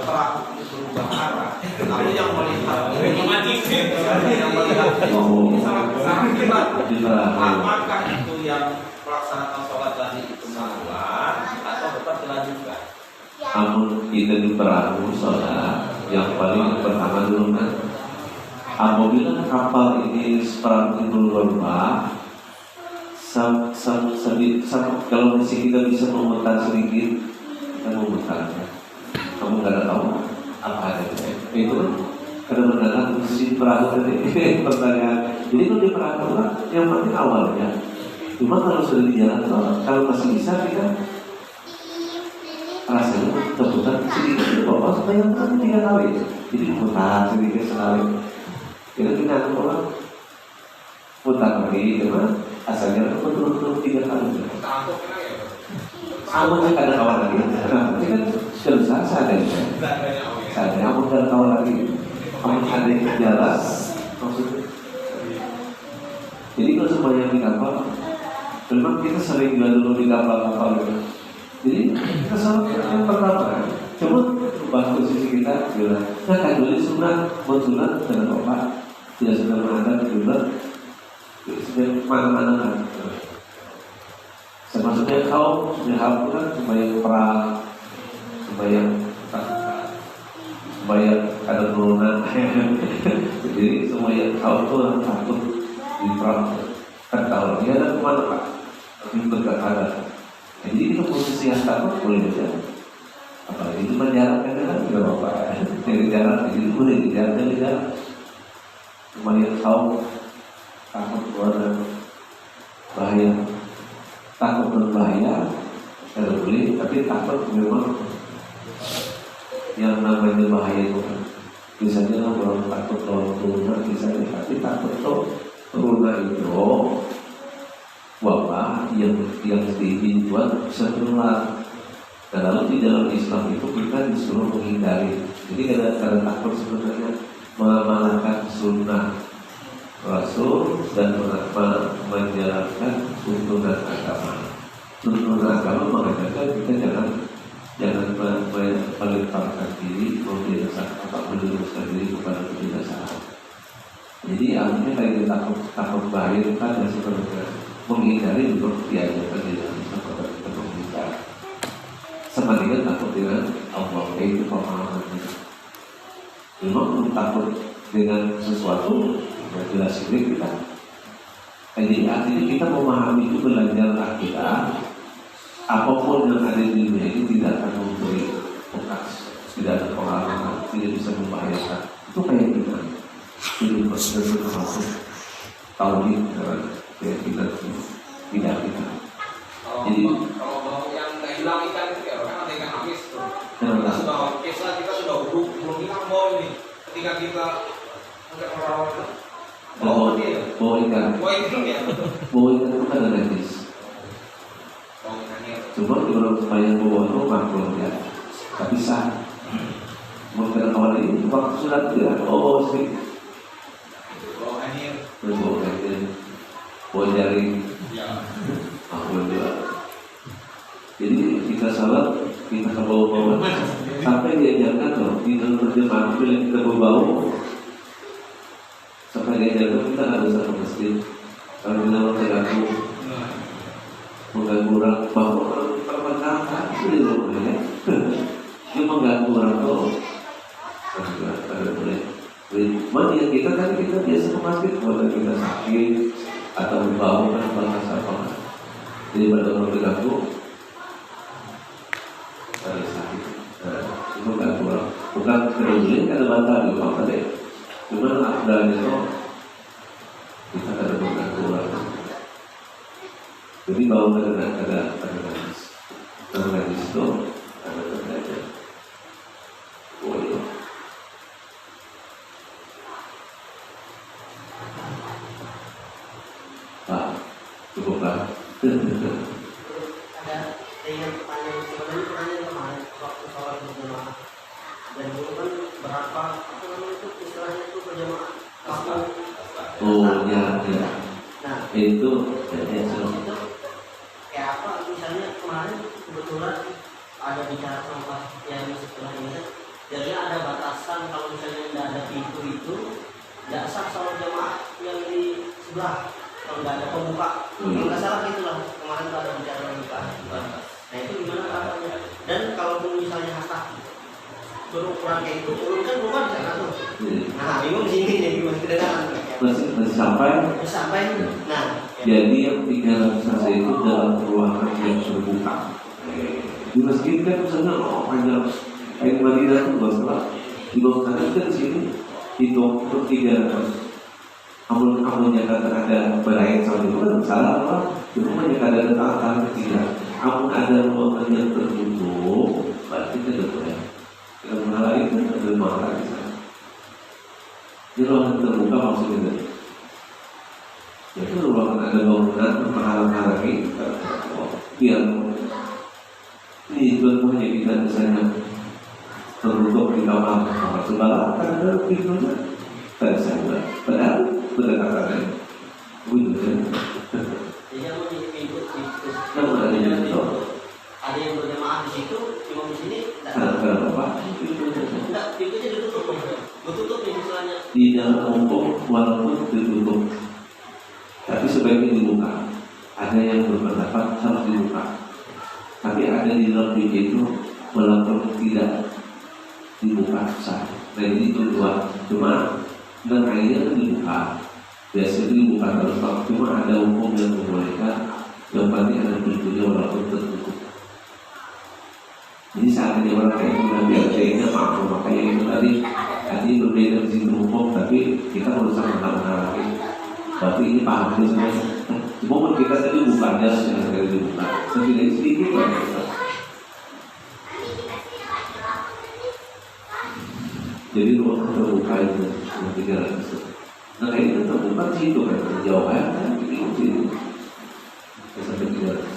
Perahu itu berubah arah. Lalu yang melihat yang melihat ini sangat hebat. Apakah itu yang melaksanakan sholat tadi itu mengulang atau tetap dilanjutkan? Namun kita di perahu sholat yang paling pertama dulu kan, apabila kapal ini perahu itu berubah, kalau masih kita bisa memutar sedikit, kita memutar. Kamu nggak ada tahu apa ada itu kan kadang-kadang posisi perahu tadi pertanyaan. Jadi kalau di perahu kan yang penting awalnya. Cuma kalau sudah di jalan kalau masih bisa kita rasanya terputar sedikit itu bapak supaya nanti 3 kali. Jadi putar sedikit sekali. Kita orang putar lagi, cuma asalnya betul-betul 3 kali. Kamu kan ada kawan lagi. Ini kan selesai seadanya. Seadanya kamu ada kawan lagi. Kamu ada yang jalan maksudnya. Jadi kalau semuanya di kapal, memang kita sering juga dulu di kapal-kapal gitu. Jadi kita selalu yang pertama, coba ubah posisi kita bilang, nah kan dulu sunat, buat sunat dengan obat, tidak sudah menanda juga, sudah mana-mana kan. Maksudnya kau diharapkan supaya perang, supaya ada turunan. Jadi semuanya kau itu takut di perang. Kan kalau dia ada kemana pak? Tapi berkata. Jadi itu posisi yang takut boleh saja. Apalagi itu berjarak kan tidak apa-apa. Dari jarak itu boleh dijarak dari jarak. Semuanya kau takut keluar bahaya. Takut berbahaya, tidak boleh, tapi takut memang yang namanya bahaya itu kan. Biasanya orang takut lawan turunan, misalnya, tapi takut turunan itu wabah yang tinggi buat bisa menular. Dan lalu di dalam Islam itu kita disuruh menghindari. Jadi kadang-kadang takut sebenarnya mengamalkan sunnah Rasul dan menjalankan tuntunan agama. Tuntunan agama mengatakan kita jangan melemparkan diri, meluruskan diri kepada kebinasaan. Jadi artinya kayak takut bahaya itu kan dan sebenarnya menghindari untuk diajarkan di dalam sekolah kita menghindari. Sebandingkan takut dengan Allah itu pemahamannya. Memang takut dengan sesuatu yang jelas ini kita. Jadi artinya kita memahami itu belajar akidah. Apapun yang ada di dunia ini tidak akan memberi bekas, tidak ada pengalaman, tidak bisa membahayakan. Itu kayak kita. Jadi proses masuk tauhid dengan kita tidak kita. Jadi kalau mau yang nggak hilang ikan itu ya kan ada ikan amis tuh. Kita sudah kisah kita sudah belum hilang bau ini. Ketika kita angkat orang itu bawa ikan. Bawa ikan ya. Bawa ikan itu kan ada najis. Bawa ikannya. Cuma di dalam supaya bawa itu makhluk ya, tapi sah. Mungkin awal ini waktu sudah tidak bawa sedikit. Bawa ikannya. Bawa ikan, bawa jaring. Ya. Makhluk juga. Jadi kita salat kita ke bawah-bawah sampai diajarkan loh di dalam terjemahan bila kita berbau sampai diajarkan kita nggak bisa ke masjid kalau kita mengganggu orang bahwa permenangkan itu di rumah ya dia mengganggu orang tuh ada boleh. Cuma ya kita kan kita biasa ke masjid kalau kita sakit atau berbau kan bahasa apa jadi pada orang terganggu sakit. Itu kan kurang. Bukan kerugian ada bantal di rumah tadi. Cuman afdalnya itu kita ada keluar. Jadi kalau ada hadis, dalam hadis itu ada belajar. Oh itu. Pak, cukuplah. Ada dengan pertanyaan sebenarnya pertanyaan kemarin waktu sholat berjamaah dan dulu kan berapa apa namanya itu istilahnya itu berjamaah waktu. Oh ya. Nah Itu itu kayak apa misalnya kemarin kebetulan ada bicara sama yang setelah ini jadi ada batasan kalau misalnya tidak ada pintu itu tidak sah sholat jamaah yang di sebelah kalau nggak ada pembuka kalau nggak salah gitu lah kemarin tuh ada bicara pembuka. Nah itu gimana caranya dan kalaupun misalnya hashtag berukuran kayak itu kan rumah di sana tuh. Nah bingung sini jadi gimana kedengaran masih sampai. Nah Jadi yang 300 cc itu dalam ruangan yang terbuka. Di masjid kan misalnya panjang kayak Madinah itu nggak salah. Di bawah tanah kan di sini hitung untuk 300. Amunnya kata ada berair sama itu kan salah apa? Cuma ada tentang tidak. Amun ada ruangan yang tertutup, berarti tidak boleh. Yang mengalah itu ada ruangan di sana. Di ruangan terbuka maksudnya. Itu ruangan ada bangunan menghalang-halangi yang ini contohnya kita misalnya tertutup di kamar sebelah kan ada pintunya tak bisa padahal berdekatan begitu kan jadi yang di pintu itu ada yang berjamaah di situ cuma di sini kenapa enggak pintunya ditutup nih misalnya di dalam hukum walaupun ditutup tapi sebaiknya dibuka. Ada yang berpendapat harus dibuka. Tapi ada di dalam pintu itu walaupun tidak dibuka sah. Nah ini kedua. Cuma dan akhirnya dibuka. Biasanya dibuka terus. Cuma ada hukum yang membolehkan. Yang penting ada pintunya walaupun tertutup. Jadi saat ini orang kayak itu nanti akhirnya mampu makanya itu tadi berbeda di sini hukum tapi kita berusaha menghalangi. Berarti ini paham ini semua. Cuma kita tadi bukannya yang sekali dibuka. Sedikit lah. Jadi ruang terbuka itu yang 300. Nah ini terbuka di situ kan jauh kan? Ini sini sampai 300.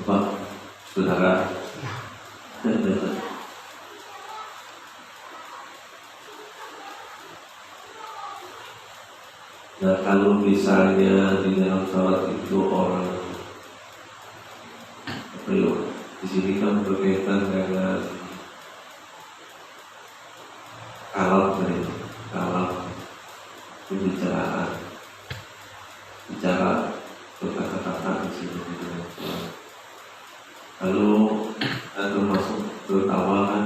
Bapak, saudara, nah kalau misalnya di dalam salat itu orang di sini kan berkaitan dengan kalau pembicaraan, bicara berkata-kata di sini di dalam salat. Lalu termasuk tertawa kan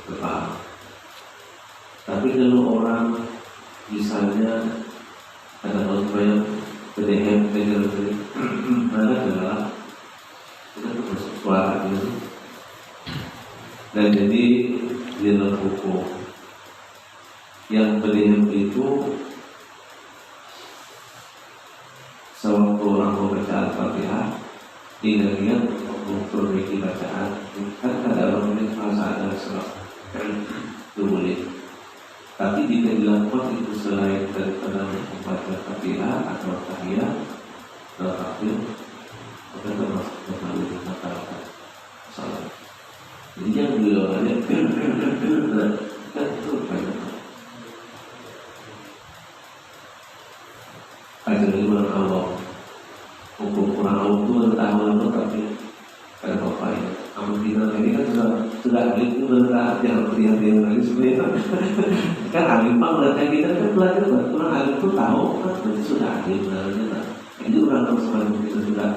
tertawa. Tapi kalau orang misalnya ada orang yang berdehem mana adalah itu termasuk suara gitu. Dan jadi di dalam hukum yang berdehem itu sewaktu orang membaca Al-Fatihah ingat memperbaiki bacaan kan ada orang yang merasa ada salah itu boleh. Tapi jika dilakukan itu selain daripada membaca Fatihah atau tahiyat atau takbir maka termasuk terlalu dibatalkan salah. Jadi yang beliau ada kan itu banyak. Ajaran orang awam, hukum orang awam itu bertahan tapi ada apa ya? Amal kita ini kan sudah ahli itu benar yang berhati-hati lagi sebenarnya. Kan ahli pang dan kita kan belajar orang ahli itu tahu kan berarti sudah ahli benar. Jadi orang semuanya kita sudah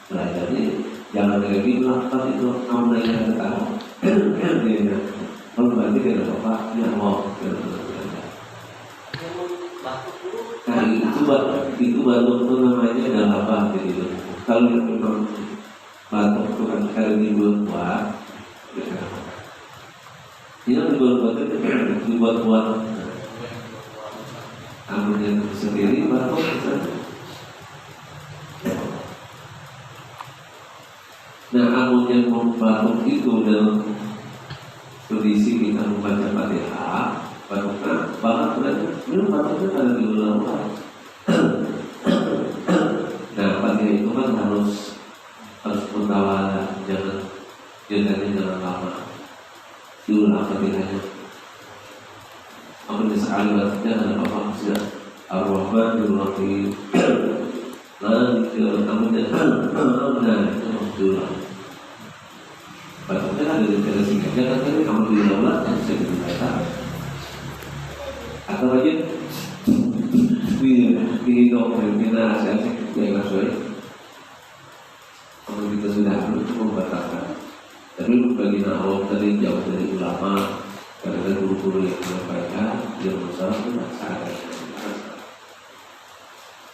belajar ini jangan lagi melakukan itu amal yang kita tahu. Kalau berarti tidak apa-apa, dia mau. Yang mau batuk dulu. Nah itu batuk itu namanya adalah apa gitu. Kalau memang batuk itu kan kalau dibuat, dia dibuat dibuat amunnya sendiri batuk. Nah amun yang batuk itu dalam kondisi kita membaca Fatihah, batuknya banget berarti ini batuknya ada di ulang-ulang. Nah Fatihah itu kan harus mutawala, jangan lama diulang Fatihahnya. Amun sekali batuknya ada apa sudah Ar-Rahman Ar-Rahim. Lalu kamu jangan diulang. Batuknya ada di cara singkatnya kan tadi kamu diulang yang bisa dibaca. Atau aja di dokter bina saya yang sesuai. Kalau kita sudah itu membatalkan. Tapi bagi awam tadi jauh dari ulama, karena guru-guru yang menyampaikan yang besar itu masalah.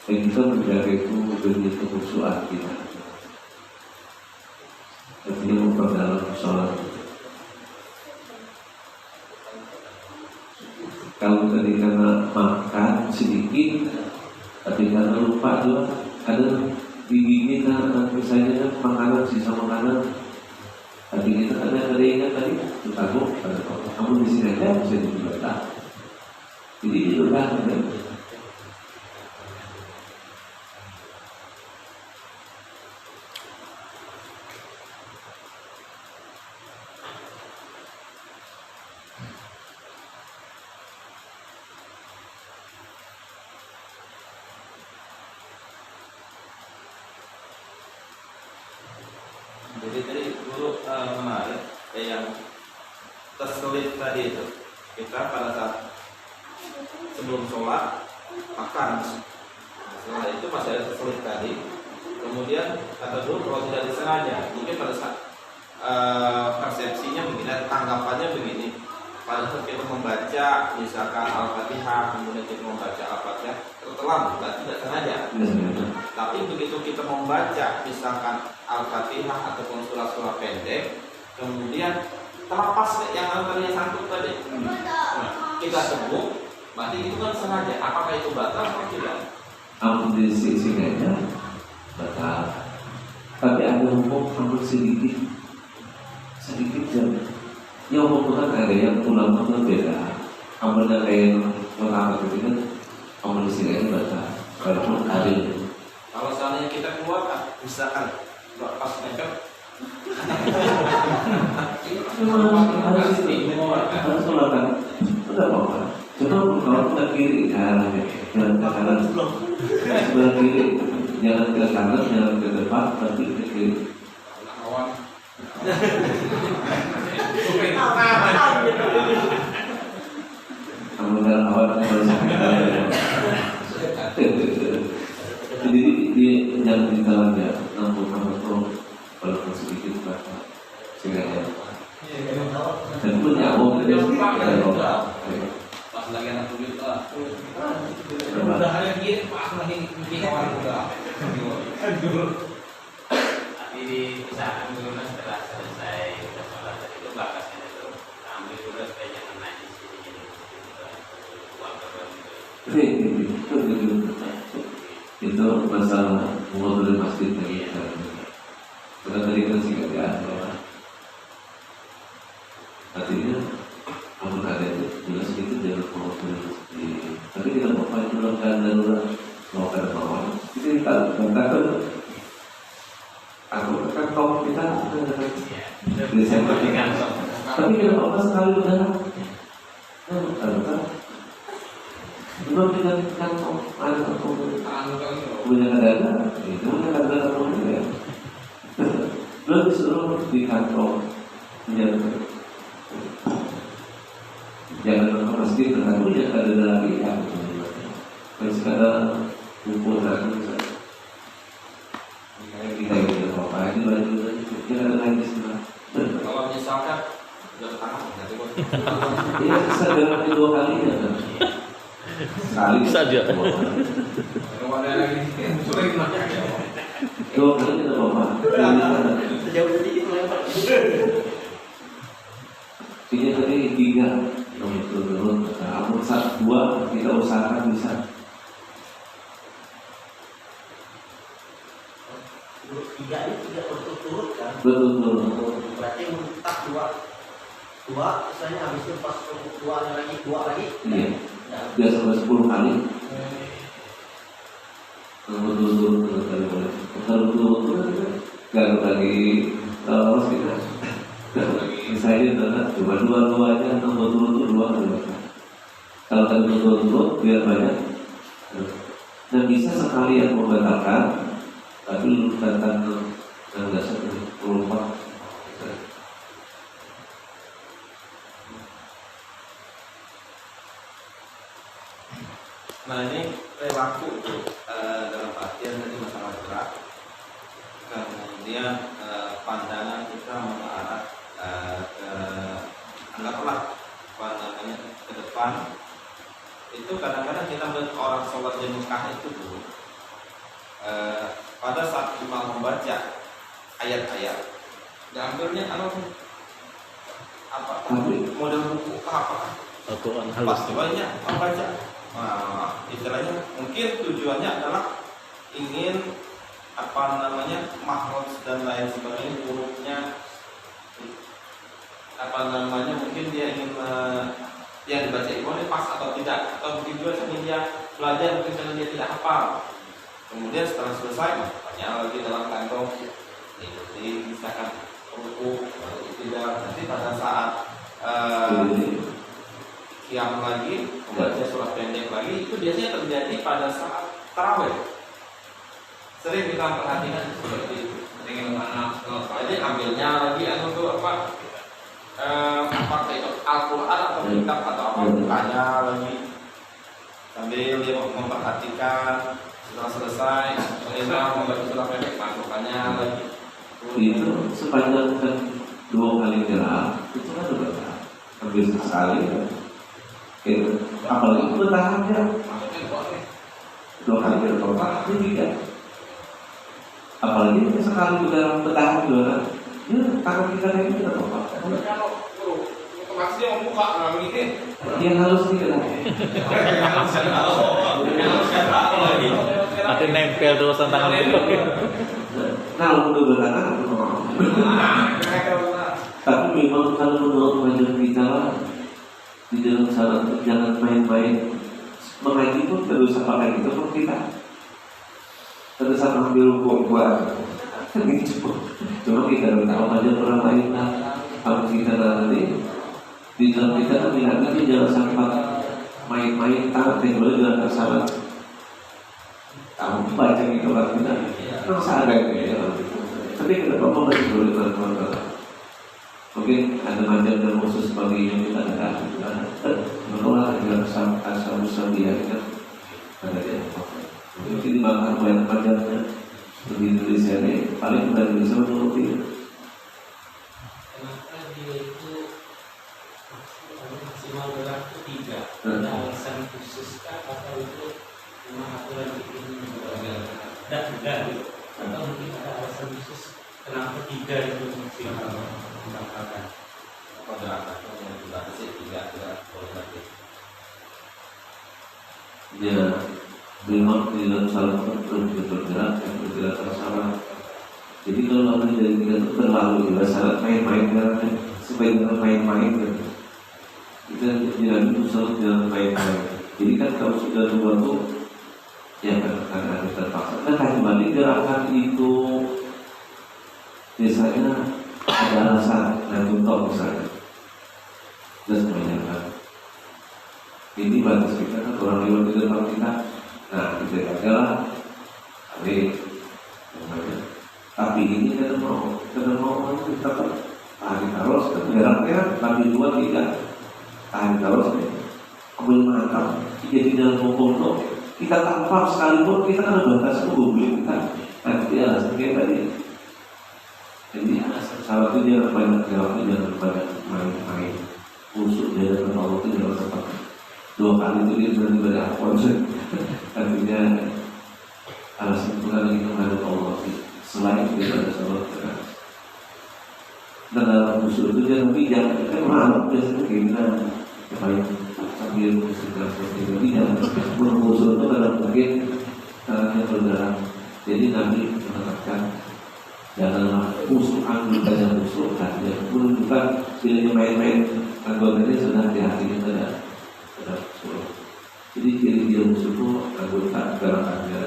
Dan kita menjaga itu begitu kekhusyuan kita. Artinya memperdalam sholat. Kalau tadi karena makan sedikit, tapi karena lupa juga ada di gigi misalnya makanan sisa makanan. Tapi kita ada ingat tadi takut kamu di sini aja bisa dibaca. Jadi itu kan. Jadi tadi guru menarik yang terselip tadi itu, kita pada saat sebelum sholat makan, setelah itu masih ada terselip tadi. Kemudian kata guru kalau tidak disengaja, mungkin pada saat persepsinya begini, tanggapannya begini. Pada saat kita membaca misalkan Al-Fatihah, kemudian kita membaca Al-Fatihah tertelan, tidak sengaja. Tapi begitu kita membaca misalkan Al-Fatihah ataupun surah-surah pendek, kemudian terlepas yang tadinya sangkut tadi, kita sebut, berarti itu kan sengaja. Apakah itu batal atau tidak? Amun di sini batal. Tapi ada hukum amun sedikit jam. Ya hukum kan ada yang ulama kan beda. Amun ada yang ulama itu kan amun di sini batal. Walaupun adil. Kalau seandainya kita keluar, misalkan pas nekat, harus melakukan, tidak apa-apa. Cuma kalau kita kiri arahnya, jalan ke kanan, sebelah kiri, jalan ke kanan, jalan ke depan, nanti ke kiri. Kamu dalam awal jadi dia jangan ditanya, namun walaupun sedikit baca, sehingga dan punya awal pas lagi anak tujuh lah. Udah hari ini pas lagi bikin kawan juga. Tapi di saat dulu setelah selesai sholat tadi itu bakasnya itu ambil dulu supaya jangan naik di sini. Itu masalah mengobrol masjid tadi. Karena tadi kan singkat ya, artinya amun ada itu jelas itu jangan mengobrol masjid. Tapi kita mau apa dalam keadaan darurat, mau ke bawah, itu kita katakan aku kantong kita Desember kan. Tapi kita apa sekali udah, belum dengan kantong ada punya dada, itu punya dada ya. Belum disuruh di kantong punya. Jangan ke masjid dengan punya dada lagi ya. Sekarang kumpulan misalnya. Kita gitu apa aja baju kita ada lagi sebenarnya. Kalau misalkan udah tangan, nanti buat Ya segera 2 kali ya kan. Sekali Saja. Kalau ada lagi sore gimana? 2 kali tidak apa-apa. Sejauh sedikit melempar. Ini tadi 3 itu turun. Nah, umur 2 kita usahakan bisa. Tiga ini tidak berturut-turut kan? Betul. Berarti mentak dua, misalnya habis itu pas dua lagi. Iya. Dia sampai 10 kali. Betul. Gak lagi terus kita. Misalnya adalah cuma 2 aja atau betul 2 kali. Kalau tadi betul biar banyak. Dan bisa sekali yang membatalkan, tapi lu datang ke dasar 24. Nah ini perilaku dalam artian tadi masalah gerak, kemudian pandangan kita mengarah ke anggaplah ke depan. Itu kadang-kadang kita melihat orang sholat di Mekah itu dulu pada saat imam membaca ayat-ayat diambilnya apa model buku apa Al-Quran pas halus. banyak membaca. Nah, istilahnya mungkin tujuannya adalah ingin makhraj dan lain sebagainya, hurufnya mungkin dia ingin yang dibaca ini pas atau tidak, atau mungkin juga ingin dia belajar, mungkin karena dia tidak hafal. Kemudian setelah selesai masukkannya lagi dalam kantong, ikuti misalkan ruku tidak, nanti pada saat qiyam lagi, membaca surat pendek lagi, itu biasanya terjadi pada saat tarawih. Sering kita perhatikan seperti itu. Dengan anak jadi ambilnya lagi apakah itu Al-Quran atau kitab atau apa, bukanya lagi sambil dia memperhatikan. Setelah selesai imam membaca surat pendek, masukkannya lagi. Itu sepanjang 2 kali gerak itu kan udah hampir sekali kan. Apalagi bertahan ya 2 kali bertobat itu 3. Apalagi sekali udah bertahan 2 kali, ya tangan kita lagi kita tobat. Kalau otomatis dia membuka begini. Yang harus kita Nanti nempel terus tangan itu. nah udah bertahan. Tapi memang kalau menurut wajar kita lah, di dalam salat jangan main-main. Mengaji pun tidak usah pakai itu pun kita. Tidak usah ambil buat cuma kita tahu aja orang lain lah. Kalau kita nanti di dalam kita kan bilangnya jangan sampai main-main tangan boleh dalam salat. Kamu baca itu kan kita terus ada ya. Tapi kenapa masih boleh teman-teman? Mungkin ada macam dan khusus bagi yang kita ada menolak dengan asal usul dia kan ada dia. Mungkin dimakan banyak macamnya di Indonesia ini paling dari Indonesia menurut dia. Kenapa dia itu maksimal gerak itu 3? Ada alasan khusus kah atau itu cuma aturan ini dan atau mungkin ada alasan khusus kenapa 3 itu maksimal mendapatkan Pada atasnya yang dibatasi 3 boleh lagi. Ya, memang di dalam salat itu bergerak yang bergerak tersalah. Jadi kalau ada dari kita itu terlalu juga salat main-main kan, supaya jangan main-main kan. Kita tidak itu salat jangan main-main. Jadi kan kalau sudah 2 tuh ya kan ada terpaksa. Kan kembali gerakan itu biasanya ada alasan dan contoh misalnya. Dan kebanyakan ini batas kita kan orang lewat di depan kita. Nah kita adalah tapi ini kita mau kita tahan terus geraknya tapi 2 tidak tahan terus ambil mantap jadi dalam hukum kita tanpa sekalipun kita kan ada batas hukum kita nanti alasan kita tadi. Jadi salah itu jangan banyak geraknya, jangan banyak main-main. khusyuk di hadapan Allah itu jangan sempat 2 kali itu dia berani berdakwah. Artinya alasan Tuhan lagi menghadap Allah selain dia ada salat keras. Dan dalam khusyuk itu dia tapi jangan kan malam biasanya gimana paling sambil bersikap seperti ini jangan berkhusyuk itu dalam mungkin caranya bergerak. Jadi Nabi mengatakan janganlah khusyuk anggotanya khusyuk hanya menunjukkan dirinya main-main anggotanya sudah di hatinya tidak khusyuk. Jadi ciri dia khusyuk itu anggota gerakannya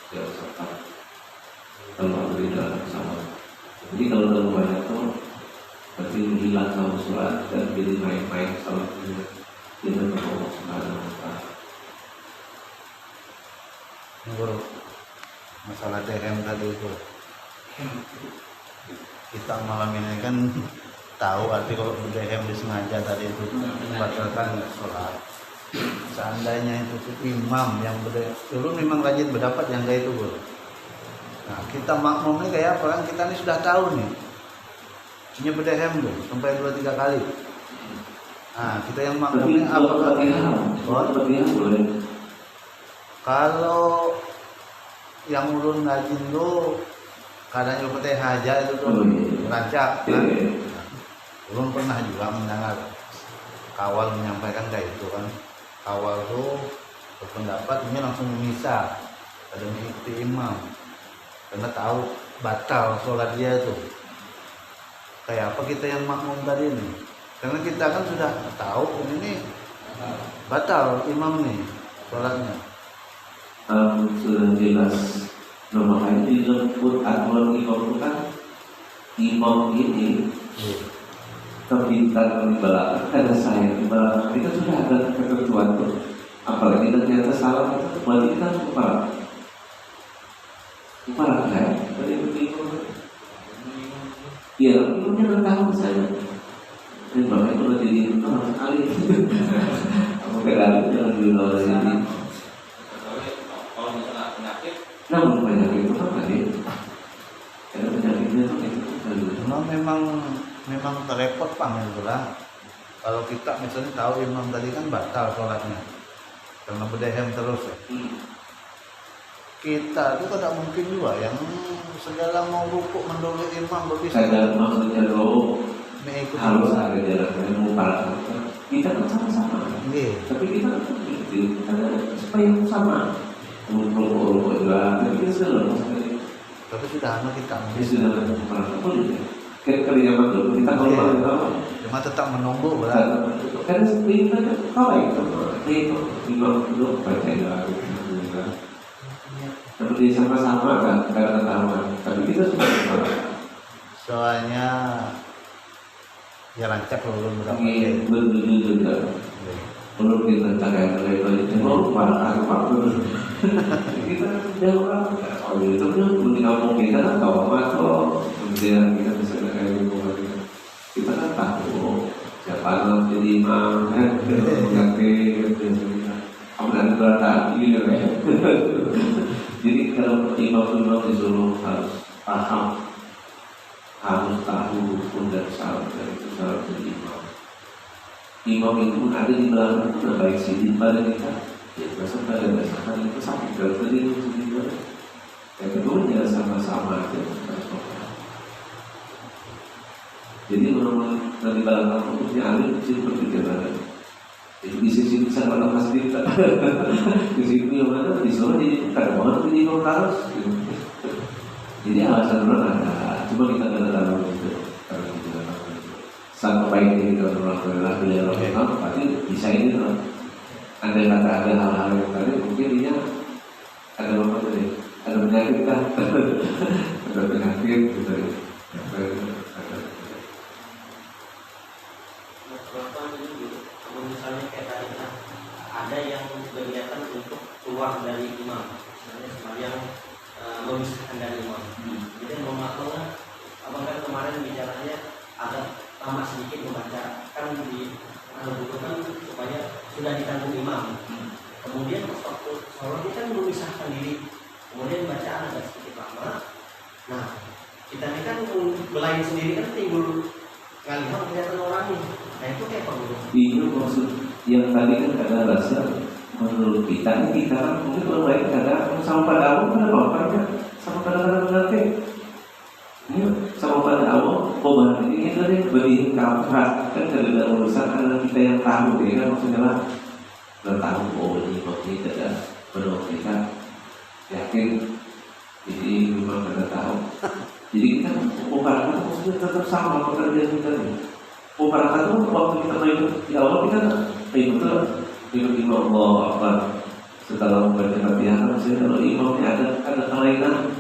tidak serta kalau berbeda sama. Jadi kalau dalam banyak itu berarti hilang sama sholat dan jadi main-main sholatnya dengan Allah Subhanahu wa Ta'ala. Guru, masalah DM tadi itu kita malam ini kan tahu arti kalau DM disengaja tadi itu membatalkan sholat. Seandainya itu imam yang dulu memang rajin berdapat yang kayak itu, Guru. Nah, kita makmum ini kayak apa kan? Kita ini sudah tahu nih punya BDM tuh sampai 2-3 kali. Nah, kita yang makmum ini apa? Kalau yang ulun rajin tuh kadang juga teh haja itu tuh rancak kan. Ulun pernah juga mendengar kawal menyampaikan kayak itu kan. Kawal tuh berpendapat ini langsung memisah pada mengikuti imam karena tahu batal sholat dia tuh. Kayak apa kita yang makmum tadi nih? Karena kita kan sudah tahu ini batal imam nih sholatnya. Sudah jelas. Nah makanya di dalam Quran imam itu kan imam ini terbintang di belakang ada saya di belakang itu sudah ada ketentuan tuh. Apalagi ternyata salah itu berarti kita harus kepala kan? Tadi begitu. Iya, imamnya kan tahu saya. Dan bahkan itu jadi sekali. Apa keadaan itu yang diulang ini? Kalau misalnya penyakit, Namun penyakit itu apa sih? Karena penyakitnya itu Cuma memang terrepot lah. Kalau kita misalnya tahu imam tadi kan batal sholatnya karena berdehem terus ya. Kita itu tidak mungkin juga yang segala mau rukuk mendahului imam berbisa. Ada maksudnya lo mengikuti harus ada jaraknya mau para kita kan sama-sama. Tapi kita ada supaya sama. Rukuk juga, tapi kita sudah lepas dari. Tapi sudah anak kita. Ini sudah para boleh. Kerja betul kita kalau cuma tetap menunggu berarti. Karena seperti itu kawai itu itu baca seperti sama-sama kan karena ketahuan tapi kita sudah Soalnya ya rancak belum berapa ingin berdiri juga belum kita cakap lagi mau para apa kita sudah orang kalau itu kan di kampung kita kan tahu makro kemudian kita bisa kayak gitu kita kan tahu siapa yang jadi imam kan mengganti kemudian berada gitu ya. Jadi kalau imam disuruh harus paham, harus tahu hukum dan syarat dari itu syarat jadi imam. Imam itu pun ada di belakang itu baik sini pada kita. Ya berdasarkan itu sampai kalau tadi itu sendiri. Yang keduanya sama-sama aja. Jadi menurut dari belakang hukumnya alim sih berpikir. Jadi di sisi bisa kalau masjid di situ yang mana disuruh jadi kadang banget jadi imam harus. Jadi alasan orang ada, cuma kita tidak tahu itu karena kita tidak tahu. Sangat baik ini kalau orang beliau orang pasti bisa ini loh. Andai kata ada hal-hal yang tadi mungkin dia ada apa tadi? Ada penyakit kan? Ada penyakit gitu. Misalnya kayak tadi kan ada yang berniatan untuk keluar dari imam, misalnya sembahyang memisahkan dari imam. Jadi memaklumkan apakah kemarin bicaranya agak lama sedikit membaca kan dibutuhkan supaya sudah ditanggung imam. Kemudian waktu sholatnya kan memisahkan diri, kemudian bacaan agak sedikit lama. Nah kita ini kan belain sendiri kan timbul ngalihan kelihatan orang nih. Nah itu kayak apa guru? Iya maksud yang tadi kan ada rasa menurut kita kan mungkin orang lain kadang sama pada awal kan apa-apa sama kadang-kadang nanti ya sama pada awal bahan ini tadi beri kamprat kan dari urusan adalah kita yang tahu ya kan maksudnya lah kita tahu oh ini maksudnya tidak menurut kita yakin jadi memang kita tahu jadi kita bukan maksudnya tetap sama pekerjaan kita nih. Mubarak itu waktu kita main di awal kita ikut imam Allah apa setelah membaca Fatihah maksudnya kalau imamnya ada kelainan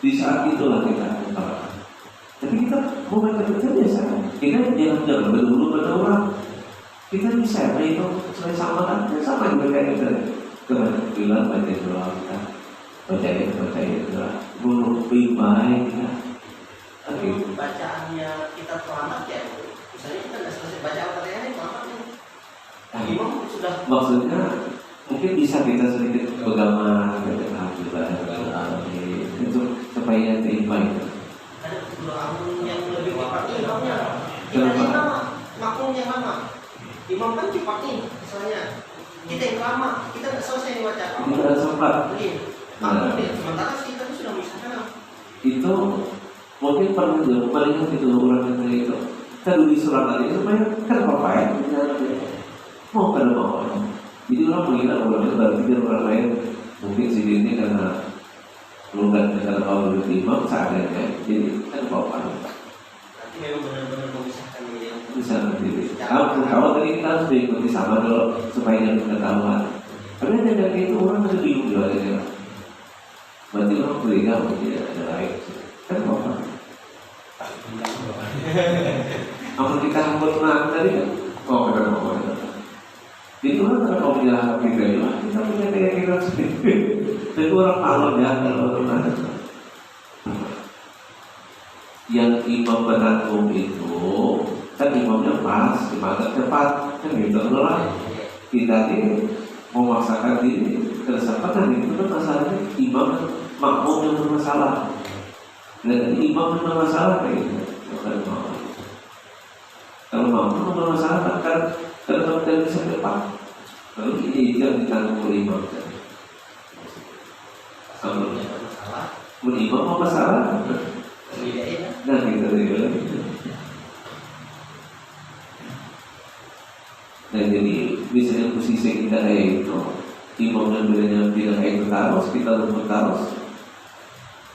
di saat itulah kita mubarak. Tapi kita mau baca Fatihah biasa kita jangan berdulu pada orang kita bisa itu sesuai sama kan sama juga kayak kita kemarin bilang baca doa kita baca itu buruk baik kita. Tapi bacaannya kita terlambat ya, misalnya kita nggak selesai baca Al-Fatihah ini terlambat nih. Imam sudah. Maksudnya mungkin bisa kita sedikit bergama alhamdulillah itu supaya terima itu. Ada doa yang lebih cepat imamnya. Kenapa? Kita yang lama, makmum yang lama. Imam kan cepat nih, misalnya kita yang lama, kita nggak selesai nih baca. Tidak sempat. Iya, makmum dia. Sementara kita tuh sudah misalkan. Itu mungkin pernah juga melihat itu orang yang itu kan di surat tadi supaya kan apa ya mau pada mau jadi orang mengira orang itu berarti dia orang lain mungkin si ini karena logat dengan Allah imam seadanya jadi kan apa Nanti memang benar-benar memisahkan diri yang bisa sendiri kalau tadi kita harus diikuti sama dulu supaya yang ketahuan tapi ada kayak itu orang masih bingung juga ya berarti orang berikan mungkin ada lain kan apa apa kita menang tadi kan? Oh, benar. Jadi orang kalau bilang kita punya keyakinan sendiri. Jadi orang malu ya kalau orang yang imam penanggung itu kan imamnya pas, imamnya cepat, kan gitu lah. Kita ini memaksakan diri kesempatan itu kan masalahnya imam makmum yang bermasalah. Dan imam yang bermasalah kayak gitu. Kalau mampu bermasalah kan kalau tidak bisa cepat lalu ini yang ditanggung oleh imam kalau imam apa masalah nah gitu nah jadi misalnya posisi kita kayak itu imam dan bedanya bilang kayak itu taros kita lupa taros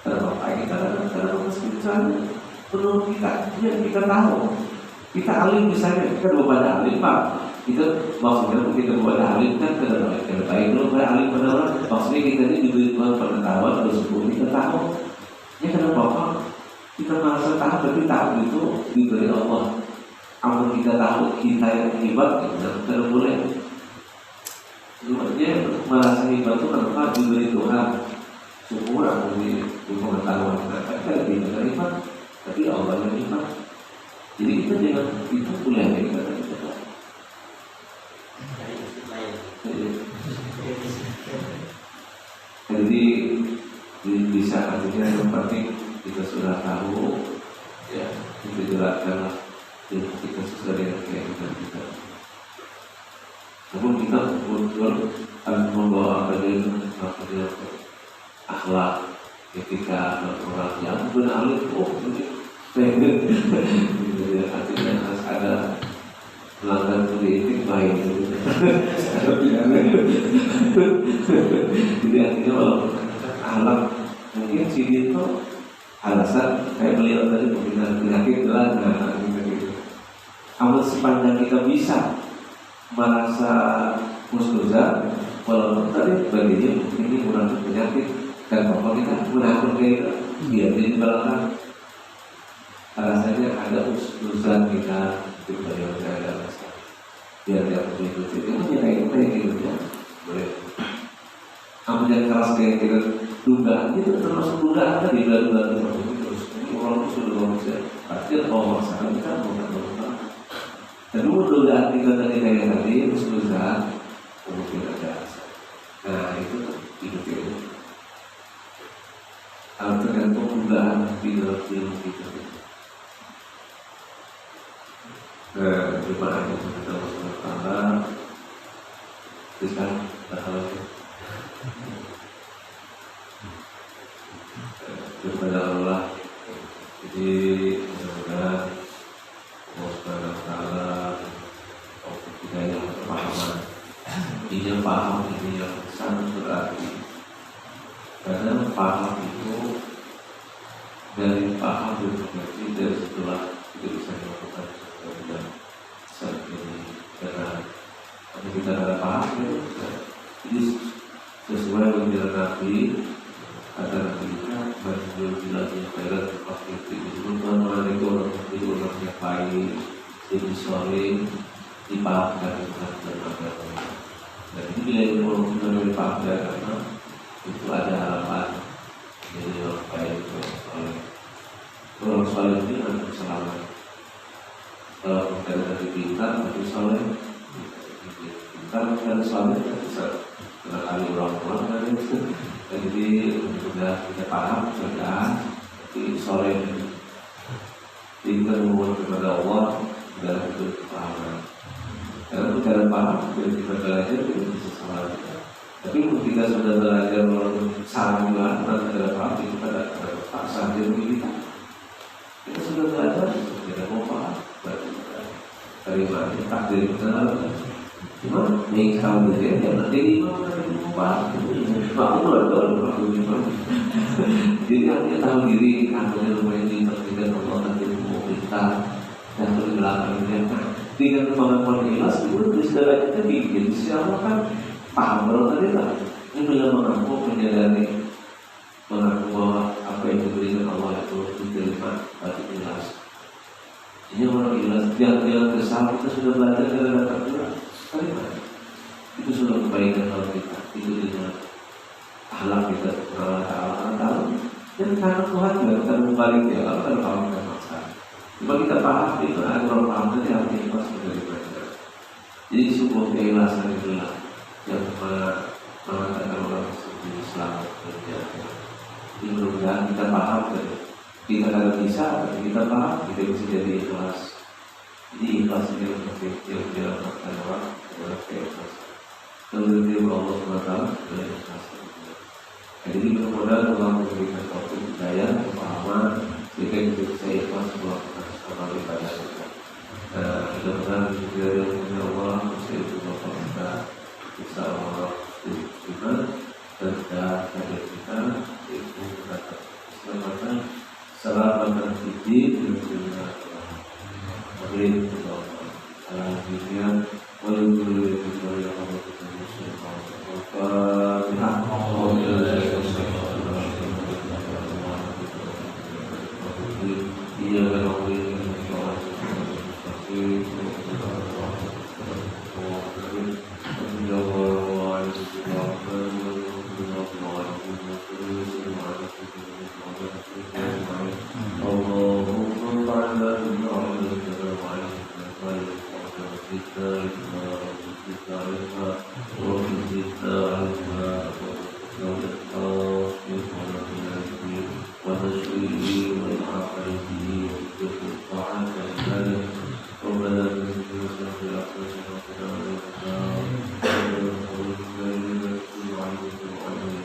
karena apa kita karena misalnya perlu kita yang kita tahu kita alim misalnya kita kepada alim pak itu maksudnya kita kepada alim kan kita baik dulu kepada alim pada orang maksudnya kita ini diberi Tuhan pengetahuan atau sepuluh kita tahu ya kenapa pak kita merasa tahu tapi tahu itu diberi Allah amal kita tahu kita yang hebat kita boleh dia merasa hebat itu kenapa diberi Tuhan syukur aku diberi pengetahuan kita lebih hebat tapi Allah yang hebat. Jadi kita jangan itu kuliah yang kita lakukan. Jadi bisa artinya yang penting kita sudah tahu ya kita jelaskan kita sesuai dengan keyakinan kita. Namun kita betul harus membawa akhlak ketika orang yang benar artinya harus ada pelanggan politik baik. Jadi artinya kalau ahlak mungkin sini itu alasan kayak beliau tadi membina penyakit lah gitu. Kalau sepanjang kita bisa merasa musnuzan, walaupun tadi baginya ini kurang penyakit dan kalau kita menakut kayak biar jadi belakang. Alasannya ada urusan kita diberi ada alasan biar dia mengikuti itu kayak gitu ya boleh. Kamu jangan keras kayak gitu dugaan itu termasuk dugaan tadi dugaan terus orang itu sudah manusia pasti kalau masalah kita bukan. Kedua dugaan kita tadi kayak tadi urusan mungkin ada alasan. Nah itu itu kalau tergantung dugaan di dalam diri kita. Terima kasih kepada Allah Subhanahu wa Ta'ala. Bisa kepada Allah. Jadi mudah-mudahan Allah Subhanahu wa Ta'ala kita yang pemahaman ini paham ini yang sangat berarti, karena paham itu dari paham berarti dari setelah kita bisa melakukan sesuatu yang saat ini, karena kalau kita ada paham ya, jadi sesuai dengan Nabi kata Nabi kita berjujur bila dikhairat waktu itu orang itu orang yang baik, jadi soleh, dipahamkan dengan agama. Dan ini bila itu orang dipahamkan karena itu ada harapan jadi orang baik, orang soleh. Orang soleh ini ada keselamatan. Kalau kita dari pintar, tapi soleh pintar dan soleh kita bisa kenali orang dari itu. Jadi sudah kita paham sudah di soleh pintar mohon kepada Allah dalam itu kepahaman. Karena kita paham kita belajar kita bisa salah. Tapi ketika sudah belajar salah juga nanti ada paham kita ada paksa diri kita. Kita sudah belajar kita mau paham dari mana takdir kita. Cuma yang tahu dia yang nanti apa? Aku jadi dia tahu diri kantornya lumayan diperhatikan Allah nanti mau kita dan terus belakang dia dengan kemampuan ikhlas itu segala kita bikin siapa kan paham kalau tadi lah ini belum mengaku menyadari mengaku bahwa apa yang diberikan Allah itu diterima bagi ikhlas. Ini orang ikhlas yang kesal kita sudah belajar dari takdir. Itu sudah kebaikan kalau kita itu dengan ahlak kita Allah Ta'ala dan karena Tuhan juga kita membalik ya kalau kita paham dan maksa. Cuma kita paham itu ada orang paham tadi artinya ikhlas dari mereka. Jadi sebuah keikhlasan itulah yang mengatakan orang seperti Islam dan jadi mudah-mudahan kita paham dan kita kalau bisa kita paham kita bisa jadi ikhlas. Jadi ikhlas ini untuk yang dilakukan orang adalah keikhlasan. Kalau diterima Allah SWT adalah ikhlas. Jadi mudah-mudahan Allah memberikan taufik hidayah, pemahaman sehingga kita bisa ikhlas melakukan amal ibadah kita. Mudah-mudahan juga yang Allah bisa itu bapak kita bisa Allah terima dan hadir kita itu kata keselamatan selamatan hidup dan dunia. Amin. Alhamdulillah. Walhamdulillah.